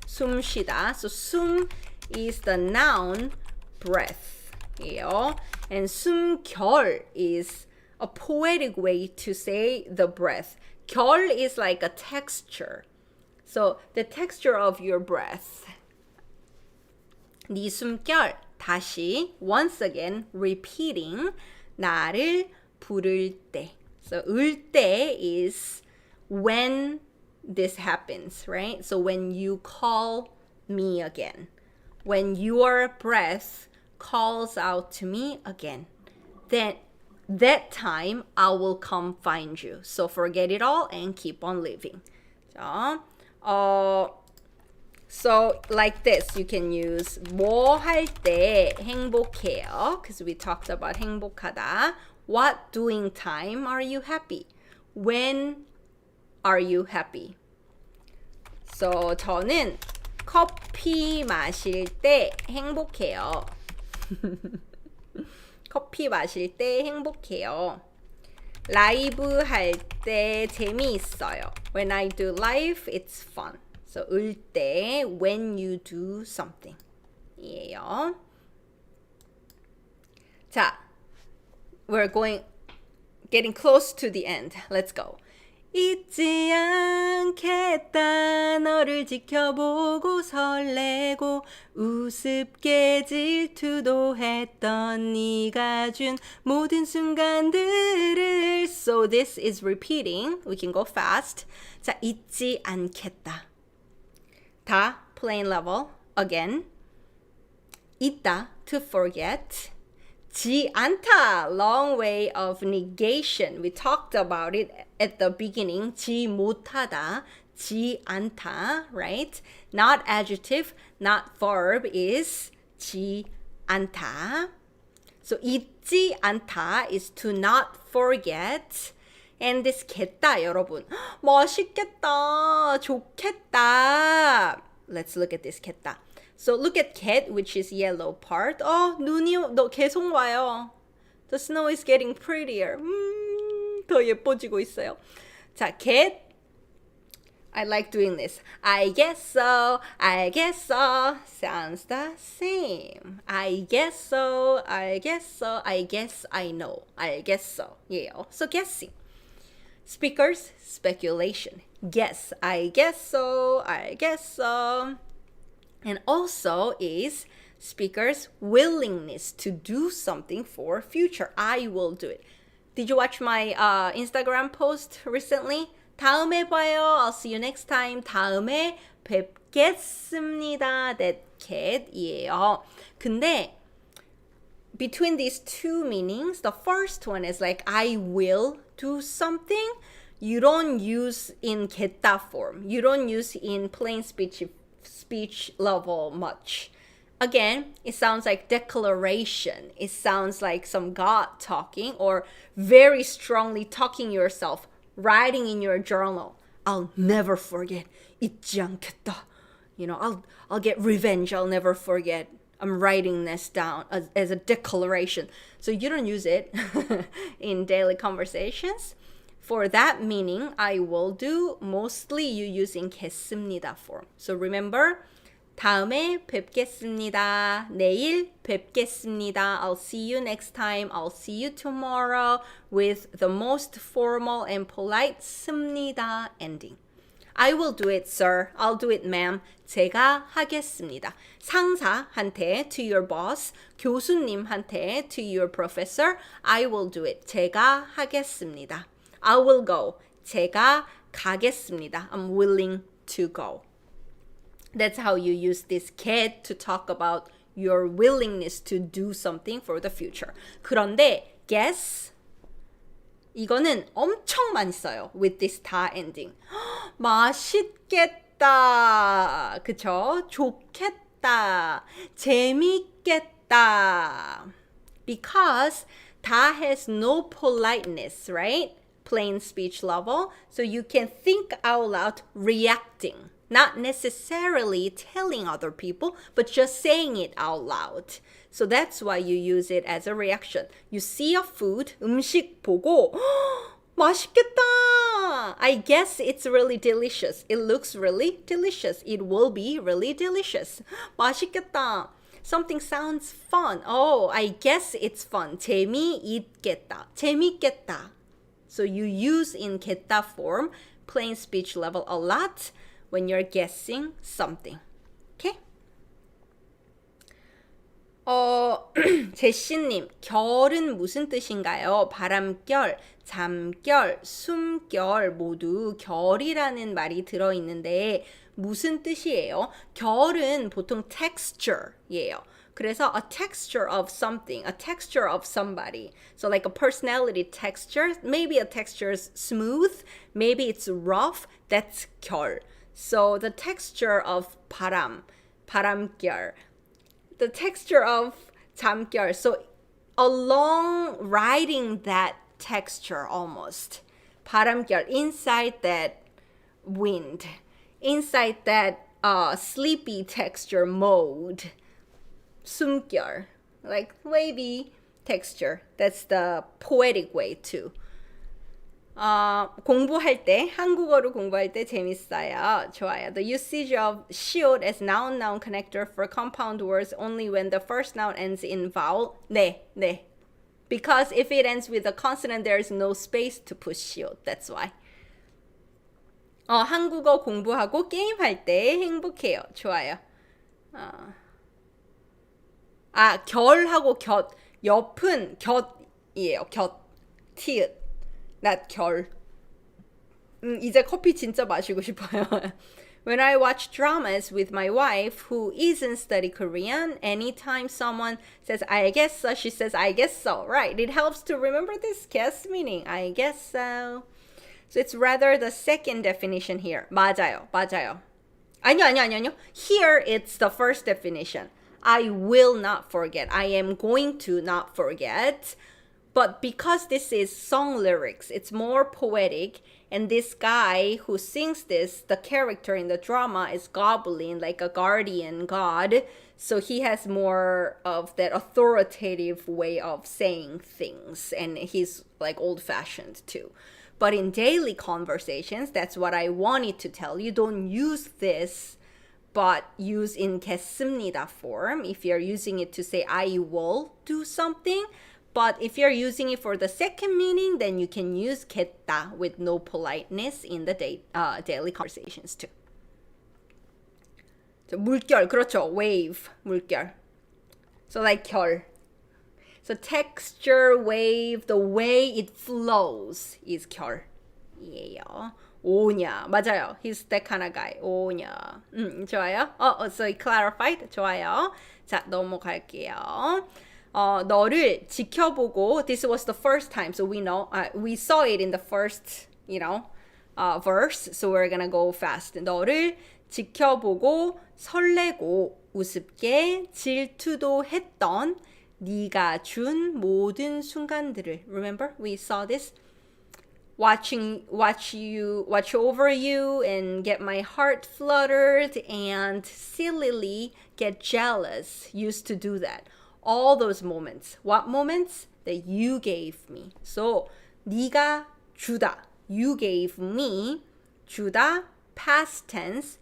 숨 쉬다. So 숨 is the noun breath. Yeah. And 숨결 is a poetic way to say the breath. 결 is like a texture. So the texture of your breath. 네 숨결 다시 once again repeating 나를 부를 때. So 을 때 is when this happens, right? So when you call me again. When your breath calls out to me again. Then that time I will come find you. So forget it all and keep on living. So like this, you can use 뭐 할 때 행복해요? Because we talked about 행복하다. What doing time are you happy? When are you happy? So 저는 커피 마실 때 행복해요. 커피 마실 때 행복해요. 라이브 할 때 재미있어요. When I do live, it's fun. So 을 때, when you do something. 이에요. 자, we're getting close to the end. Let's go. 잊지 않겠다 너를 지켜보고 설레고 우습게 질투도 했던 네가 준 모든 순간들을. So this is repeating. We can go fast. 자, 잊지 않겠다. 다 plain level. Again. 잊다, to forget. 지 않다, long way of negation. We talked about it at the beginning. 지 못하다, 지 않다, right? Not adjective, not verb is 지 않다. So 잊지 않다 is to not forget. And this 겠다, 여러분. 맛있겠다, 좋겠다. Let's look at this 겠다. So look at cat, which is yellow part. 눈이 계속 와요. The snow is getting prettier. 더 예뻐지고 있어요. 자, cat. I like doing this. I guess so. I guess so. Sounds the same. I guess so. I guess so. I guess I know. I guess so. Yeah. So guessing. Speakers, speculation. Guess. I guess so. I guess so. And also is speakers' willingness to do something for future. I will do it. Did you watch my Instagram post recently? 다음에 봐요. I'll see you next time. 다음에 뵙겠습니다. That cat이에요. 근데 between these two meanings, the first one is like I will do something. You don't use in 겠다 form. You don't use in plain speech level much. Again, it sounds like declaration. It sounds like some God talking or very strongly talking yourself. Writing in your journal, I'll never forget. 잊지 않겠다. You know, I'll get revenge. I'll never forget. I'm writing this down as a declaration. So you don't use it in daily conversations. For that meaning, I will do, mostly you use in 겠습니다 form. So remember, 다음에 뵙겠습니다. 내일 뵙겠습니다. I'll see you next time. I'll see you tomorrow with the most formal and polite 습니다 ending. I will do it, sir. I'll do it, ma'am. 제가 하겠습니다. 상사한테 to your boss, 교수님한테 to your professor. I will do it. 제가 하겠습니다. I will go. 제가 가겠습니다. I'm willing to go. That's how you use this cat to talk about your willingness to do something for the future. 그런데 guess 이거는 엄청 많이 써요. With this 다 ending. 맛있겠다. 그쵸? 좋겠다. 재밌겠다. Because 다 has no politeness, right? Plain speech level. So you can think out loud reacting. Not necessarily telling other people, but just saying it out loud. So that's why you use it as a reaction. You see a food, 음식 보고, 맛있겠다. I guess it's really delicious. It looks really delicious. It will be really delicious. 맛있겠다. Something sounds fun. Oh, I guess it's fun. 재미있겠다. 재밌겠다. So you use in 겠다 form, plain speech level a lot. When you're guessing something. Okay? 제시님, 결은 무슨 뜻인가요? 바람결, 잠결, 숨결 모두 결이라는 말이 들어있는데 무슨 뜻이에요? 결은 보통 texture예요. 그래서 a texture of something, a texture of somebody. So like a personality texture, maybe a texture is smooth, maybe it's rough, that's 결. So the texture of 바람, 바람결, the texture of 잠결. So along riding that texture almost, 바람결, inside that wind, inside that sleepy texture mode, 숨결, like wavy texture. That's the poetic way too. 공부할 때, 한국어로 공부할 때 재밌어요. 좋아요. The usage of 시옷 as noun-noun connector for compound words only when the first noun ends in vowel. 네, 네. Because if it ends with a consonant, there is no space to put 시옷. That's why. 한국어 공부하고 게임할 때 행복해요. 좋아요. 결하고 곁. 옆은 곁이에요. 곁. 티읕. not 결. 이제 커피 진짜 마시고 싶어요. When I watch dramas with my wife who isn't study Korean, anytime someone says I guess so, she says I guess so. Right. It helps to remember this guess meaning. I guess so. So it's rather the second definition here. 맞아요. 맞아요. 아니요. Here it's the first definition. I will not forget. I am going to not forget. But because this is song lyrics, it's more poetic. And this guy who sings this, the character in the drama is Goblin, like a guardian god. So he has more of that authoritative way of saying things. And he's like old-fashioned too. But in daily conversations, that's what I wanted to tell you. Don't use this, but use in 겠습니다 form if you're using it to say I will do something. But if you're using it for the second meaning, then you can use 겠다 with no politeness in the daily conversations too. So, 물결, 그렇죠. Wave, 물결. So like 결. So texture, wave, the way it flows is 결이에요. 오냐, 맞아요. He's that kind of guy. 오냐. 좋아요. So he clarified. 좋아요. 자, 넘어갈게요. 너를 지켜보고, this was the first time, so we know, we saw it in the first, verse, so we're gonna go fast. 너를 지켜보고 설레고 우습게 질투도 했던 네가 준 모든 순간들을, remember we saw this? Watch over you and get my heart fluttered and sillily get jealous. Used to do that. All those moments. What moments? That you gave me. So 네가 주다. You gave me. 주다. Past tense.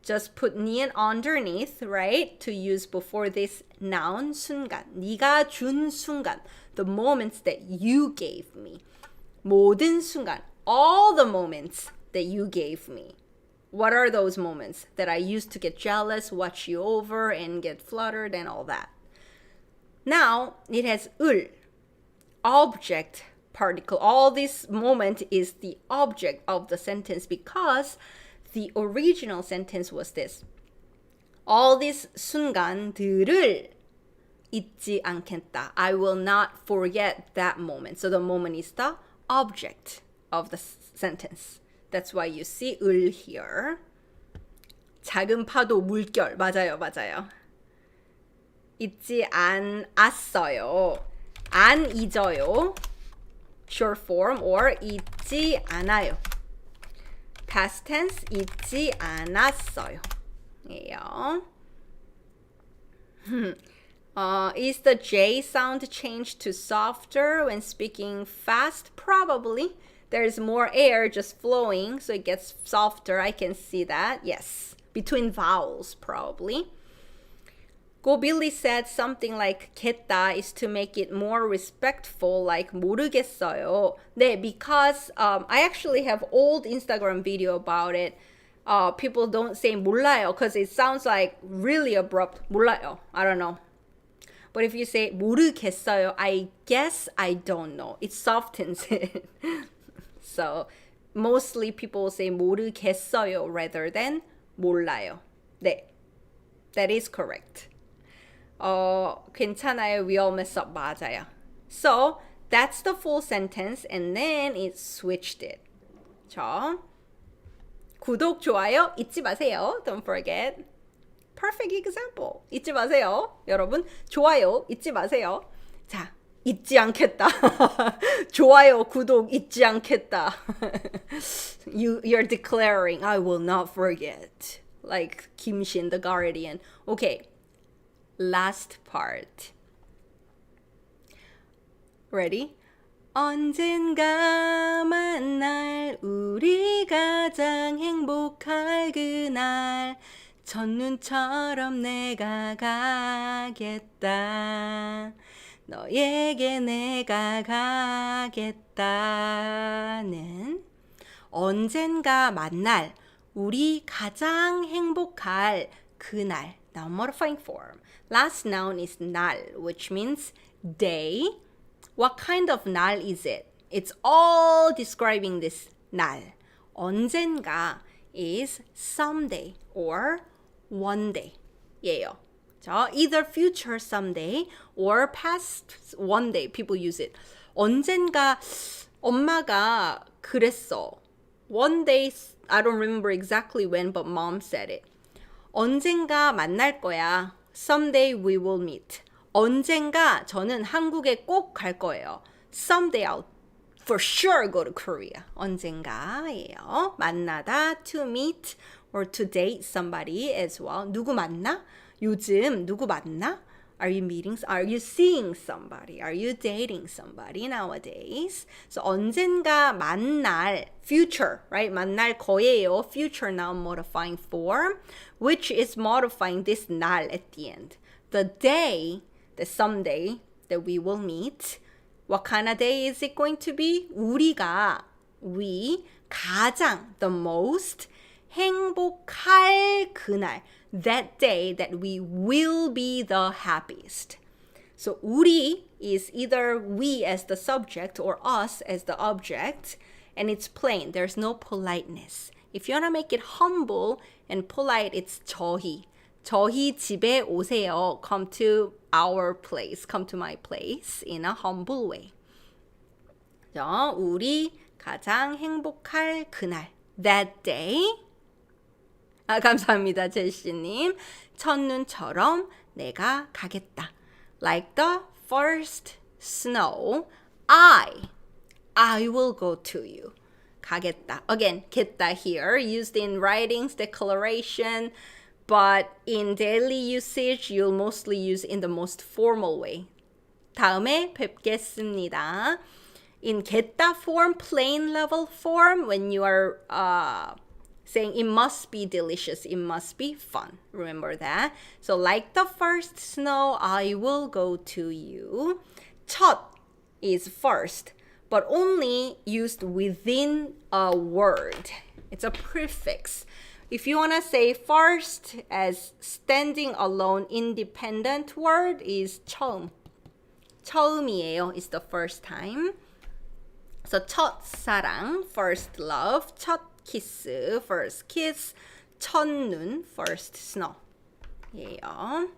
Just put 니은 underneath, right? To use before this noun. 순간. 네가 준 순간. The moments that you gave me. 모든 순간. All the moments that you gave me. What are those moments that I used to get jealous, watch you over, and get fluttered and all that? Now, it has 을, object particle. All this moment is the object of the sentence because the original sentence was this. All these 순간들을 잊지 않겠다. I will not forget that moment. So the moment is the object of the sentence. That's why you see 을 here. 작은 파도 물결. 맞아요. 잊지 않았어요. 안 잊어요. Short form or 잊지 않아요. Past tense 잊지 않았어요. 예요. Is the J sound changed to softer when speaking fast? Probably. There's more air just flowing, so it gets softer. I can see that. Yes. Between vowels, probably. Goblin said something like 겠다 is to make it more respectful, like 모르겠어요. 네, because I actually have old Instagram video about it. People don't say 몰라요 because it sounds like really abrupt. 몰라요. I don't know. But if you say 모르겠어요, I guess I don't know. It softens it. So mostly people say 모르겠어요 rather than 몰라요. 네, that is correct. 괜찮아요. We all mess up. 맞아요. So that's the full sentence, and then it switched it. 자, 구독, 좋아요 잊지 마세요. Don't forget. Perfect example. 잊지 마세요. 여러분, 좋아요 잊지 마세요. 자, 잊지 않겠다. 좋아요, 구독 잊지 않겠다. You're declaring, I will not forget. Like Kim Shin, the guardian. Okay. Last part. Ready? 언젠가 만날 우리 가장 행복할 그날 첫눈처럼 내가 가겠다. 너에게 내가 가겠다는 언젠가 만날 우리 가장 행복할 그날. Now modifying form. Last noun is 날, which means day. What kind of 날 is it? It's all describing this 날. 언젠가 is someday or one day. 예요. 자, either future someday or past one day. People use it. 언젠가 엄마가 그랬어. One day, I don't remember exactly when, but mom said it. 언젠가 만날 거야. Someday we will meet. 언젠가 저는 한국에 꼭 갈 거예요. someday I'll for sure go to Korea. 언젠가예요. 만나다, to meet or to date somebody as well. 누구 만나? 요즘 누구 만나? Are you seeing somebody? Are you dating somebody nowadays? So 언젠가 만날, future, right? 만날 거예요. Future noun modifying form, which is modifying this 날 at the end. The day, the someday that we will meet. What kind of day is it going to be? we, 가장, the most, 행복할 그날. That day that we will be the happiest. So 우리 is either we as the subject or us as the object, and it's plain. There's no politeness. If you want to make it humble and polite, it's 저희. 저희 집에 오세요. Come to our place. Come to my place in a humble way. 자, 우리 가장 행복할 그날. That day. 감사합니다, 제시님. 첫눈처럼 내가 가겠다. Like the first snow, I will go to you. 가겠다. Again, 겠다 here, used in writings, declaration, but in daily usage, you'll mostly use in the most formal way. 다음에 뵙겠습니다. In 겠다 form, plain level form, when you are saying it must be delicious, it must be fun. Remember that? So like the first snow, I will go to you. 첫 is first, but only used within a word. It's a prefix. If you want to say first as standing alone, independent word is 처음. 처음이에요 is the first time. So 첫사랑, first love, 첫 kiss, first kiss, 첫눈, first snow. 예요.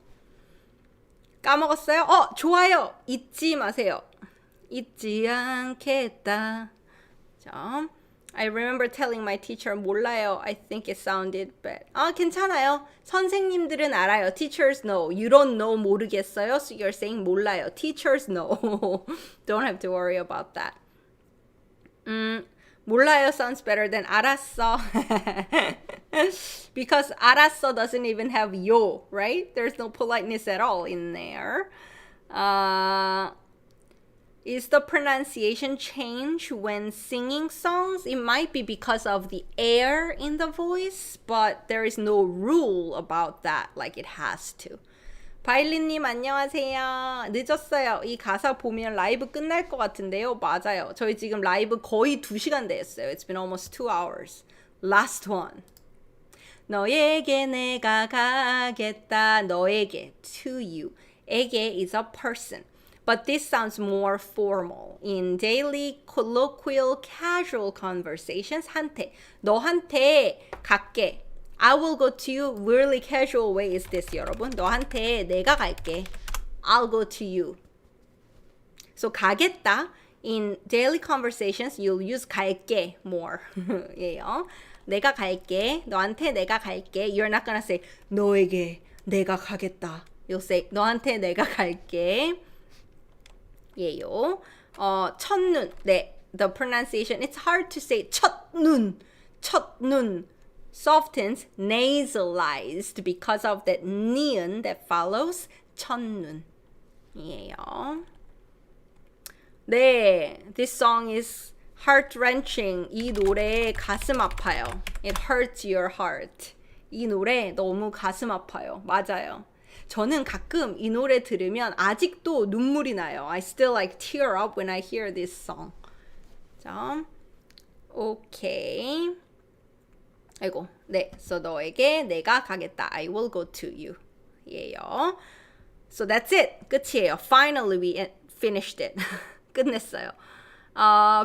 까먹었어요? 좋아요. 잊지 마세요. 잊지 않겠다. 자, I remember telling my teacher 몰라요. I think it sounded bad. 괜찮아요. 선생님들은 알아요. Teachers know. You don't know 모르겠어요. So you're saying 몰라요. Teachers know. Don't have to worry about that. 몰라요 sounds better than 알았어. Because 알았어 doesn't even have 요, right? There's no politeness at all in there. Is the pronunciation change when singing songs? It might be because of the air in the voice, but there is no rule about that, like it has to. 바일리님 안녕하세요. 늦었어요. 이 가사 보면 라이브 끝날 것 같은데요. 맞아요. 저희 지금 라이브 거의 2시간 됐어요. It's been almost 2 hours. Last one. 너에게 내가 가겠다. 너에게, to you. 에게 is a person. But this sounds more formal. In daily, colloquial, casual conversations, 한테, 너한테 갈게. I will go to you. Really casual way is this, 여러분. 너한테 내가 갈게. I'll go to you. So 가겠다. In daily conversations, you'll use 갈게 more. 예요. 내가 갈게. 너한테 내가 갈게. You're not gonna say 너에게 내가 가겠다. You'll say 너한테 내가 갈게. 예요. 첫눈. 네. The pronunciation. It's hard to say 첫눈. 첫눈. Softens, nasalized because of that ni은 that follows 첫눈. 예요. 네, this song is heart-wrenching. 이 노래 가슴 아파요. It hurts your heart. 이 노래 너무 가슴 아파요. 맞아요. 저는 가끔 이 노래 들으면 아직도 눈물이 나요. I still like tear up when I hear this song. 자, 오케이. 아이고, 네. So 너에게 내가 가겠다. I will go to you. 예요. So that's it. 끝이에요. Finally we finished it. 끝냈어요.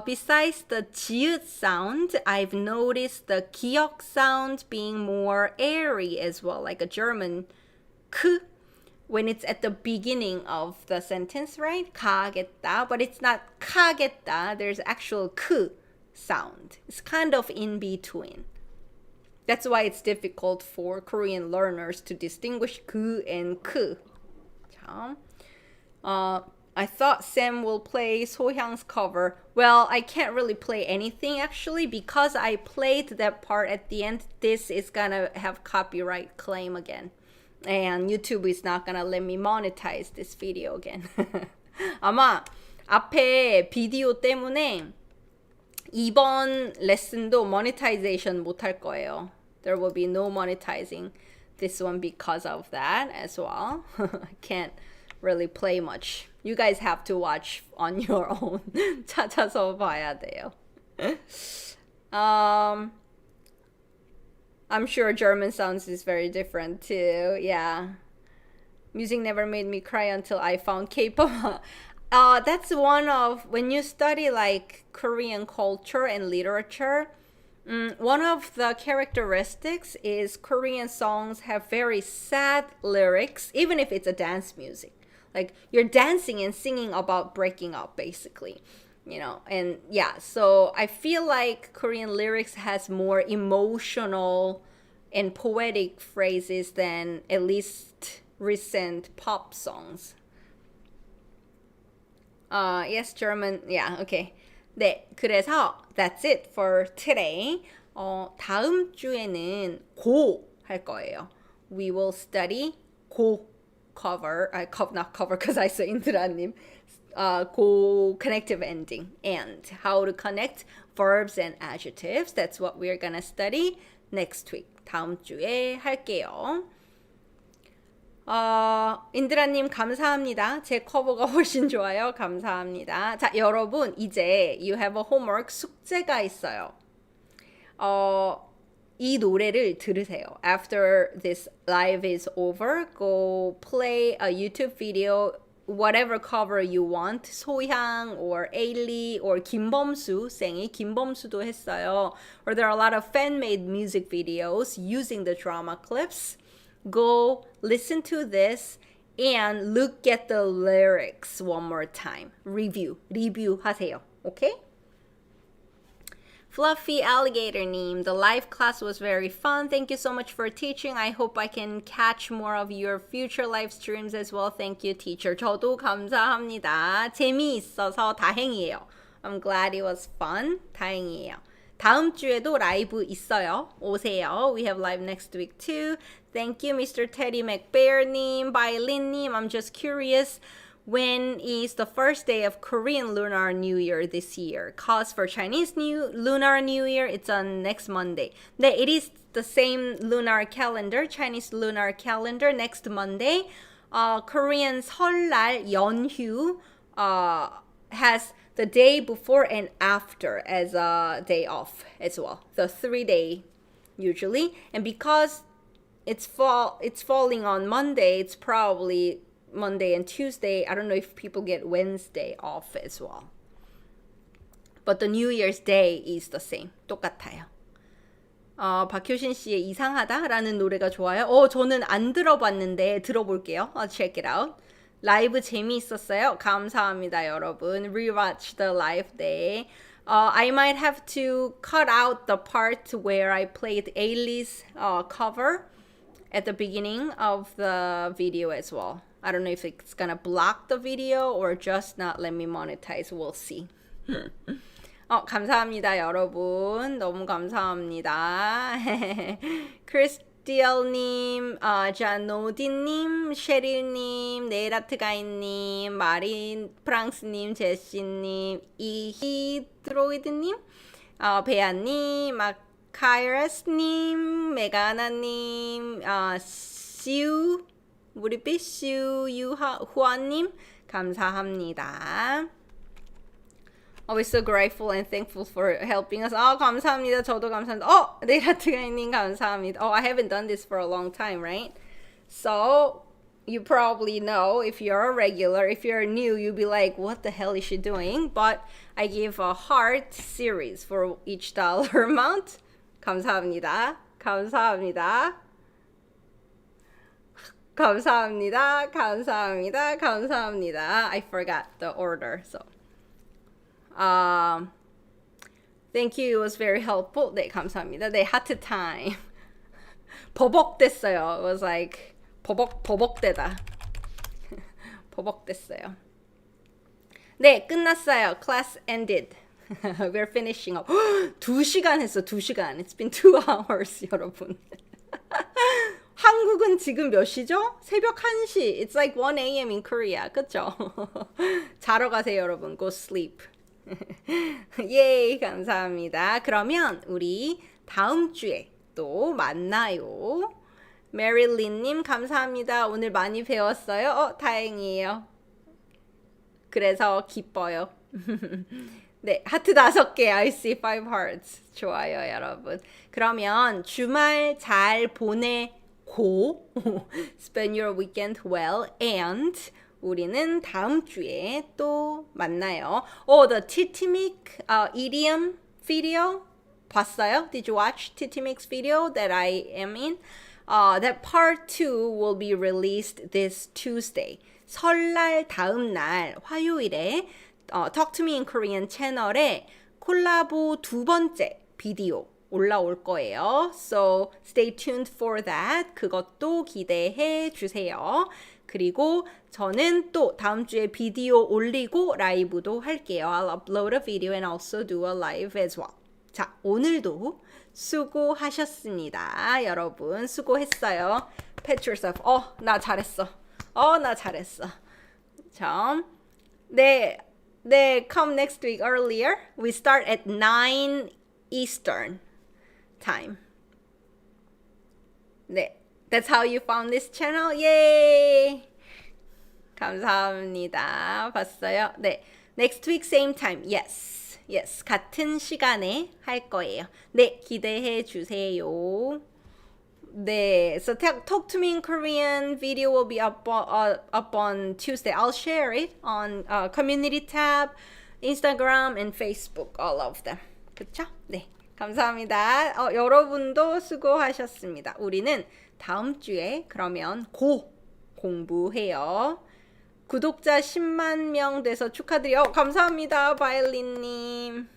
Besides the 지읒 sound, I've noticed the 기역 sound being more airy as well, like a German 크 when it's at the beginning of the sentence, right? 가겠다, but it's not 가겠다. There's actual 크 sound. It's kind of in between. That's why it's difficult for Korean learners to distinguish 그 and 크. 자, I thought Sam will play 소향's cover. Well, I can't really play anything actually because I played that part at the end. This is gonna have copyright claim again. And YouTube is not gonna let me monetize this video again. 아마 앞에 비디오 때문에 이번 레슨도 monetization 못할 거예요. There will be no monetizing this one because of that as well. I can't really play much. You guys have to watch on your own. 찾아서 봐야 돼요. I'm sure German sounds is very different too. Yeah. Music never made me cry until I found K-pop. That's one of, when you study like Korean culture and literature, one of the characteristics is Korean songs have very sad lyrics, even if it's a dance music. Like you're dancing and singing about breaking up, basically, you know. And yeah, so I feel like Korean lyrics has more emotional and poetic phrases than at least recent pop songs. Yes, German. Yeah, okay. 네, 그래서 that's it for today. 다음 주에는 고 할 거예요. We will study 고 cover. Not cover because I said 인드라님. 고 connective ending and how to connect verbs and adjectives. That's what we're gonna study next week. 다음 주에 할게요. 인드라님 감사합니다. 제 커버가 훨씬 좋아요. 감사합니다. 자, 여러분 이제 you have a homework 숙제가 있어요. 이 노래를 들으세요. After this live is over, go play a YouTube video, whatever cover you want. 소향 or Ailee or 김범수 쌩이 김범수도 했어요. Or there are a lot of fan-made music videos using the drama clips. Go listen to this and look at the lyrics one more time. Review 하세요. Okay? Fluffy Alligator님, the live class was very fun. Thank you so much for teaching. I hope I can catch more of your future live streams as well. Thank you, teacher. 저도 감사합니다. 재미있어서 다행이에요. I'm glad it was fun. 다행이에요. 다음 주에도 라이브 있어요. 오세요. We have live next week too. Thank you, Mr. Teddy McBear님, Bailin님. I'm just curious, when is the first day of Korean Lunar New Year this year? Cause for Chinese Lunar New Year, it's on next Monday. 네, it is the same lunar calendar, Chinese lunar calendar, next Monday. Korean 설날 연휴 has the day before and after as a day off as well. The 3-day usually. And because it's falling on Monday, it's probably Monday and Tuesday. I don't know if people get Wednesday off as well. But the New Year's Day is the same. 똑같아요. 박효신 씨의 이상하다라는 노래가 좋아요. 저는 안 들어봤는데 들어볼게요. I'll check it out. 라이브 재미있었어요. 감사합니다, 여러분. Rewatch the live day. I might have to cut out the part where I played Ailee's cover at the beginning of the video as well. I don't know if it's gonna block the video or just not let me monetize. We'll see. 감사합니다, 여러분. 너무 감사합니다. 크리스티엘님, 자노디님, 셰릴님, 네라트가인님, 마린 프랑스님, 제시님, 이히드로이드님, 베아님, 마카이러스님, 메가나님, 시우, 무리빛 시우, 유화님, 감사합니다. We're so grateful and thankful for helping us. 감사합니다. 저도 감사합니다. 네라트가이님 감사합니다. I haven't done this for a long time, right? So, you probably know if you're a regular. If you're new, you'll be like, what the hell is she doing? But I give a heart series for each dollar amount. 감사합니다. 감사합니다. 감사합니다. 감사합니다. 감사합니다. I forgot the order, so. Thank you. It was very helpful. 네, 감사합니다. 네, 하트 타임. 버벅댔어요. It was like 버벅대다. 버벅댔어요. 네, 끝났어요. Class ended. We're finishing up. 2시간 했어, 2시간. It's been 2 hours, 여러분. 한국은 지금 몇 시죠? 새벽 1시. It's like 1 a.m. in Korea. 그쵸? 자러 가세요, 여러분. Go sleep. 예, 감사합니다. 그러면 우리 다음 주에 또 만나요. 메릴린님 감사합니다. 오늘 많이 배웠어요. 다행이에요. 그래서 기뻐요. 네, 하트 5개. I see 5 hearts. 좋아요, 여러분. 그러면 주말 잘 보내고 spend your weekend well and 우리는 다음 주에 또 만나요. The Titimic idiom video 봤어요? Did you watch Titimic's video that I am in? That part 2 will be released this Tuesday. 설날 다음 날 화요일에 Talk to Me in Korean 채널에 콜라보 2번째 비디오 올라올 거예요. So stay tuned for that. 그것도 기대해 주세요. 그리고 저는 또 다음 주에 비디오 올리고 라이브도 할게요. I'll upload a video and also do a live as well. 자, 오늘도 수고하셨습니다. 여러분, 수고했어요. Pat yourself. 나 잘했어. 나 잘했어. 자, 네, come next week earlier. We start at 9 Eastern time. 네. That's how you found this channel? Yay! 감사합니다. 봤어요? 네. Next week, same time. Yes. Yes. 같은 시간에 할 거예요. 네. 기대해 주세요. 네. So talk to me in Korean video will be up on Tuesday. I'll share it on community tab, Instagram, and Facebook. All of them. 그쵸? 네. 감사합니다. 여러분도 수고하셨습니다. 우리는 다음 주에 그러면 공부해요. 구독자 10만 명 돼서 축하드려요. 감사합니다, 바일린님.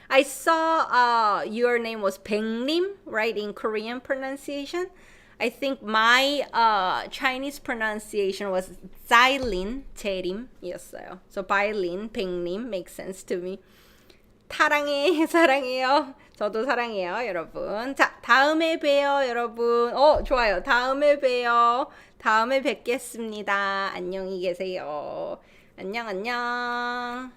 I saw your name was 백림, right, in Korean pronunciation. I think my Chinese pronunciation was 자일린, 재림이었어요. So 바일린, 백림 makes sense to me. 사랑해요. 저도 사랑해요, 여러분. 자, 다음에 봬요, 여러분. 좋아요. 다음에 봬요. 다음에 뵙겠습니다. 안녕히 계세요. 안녕.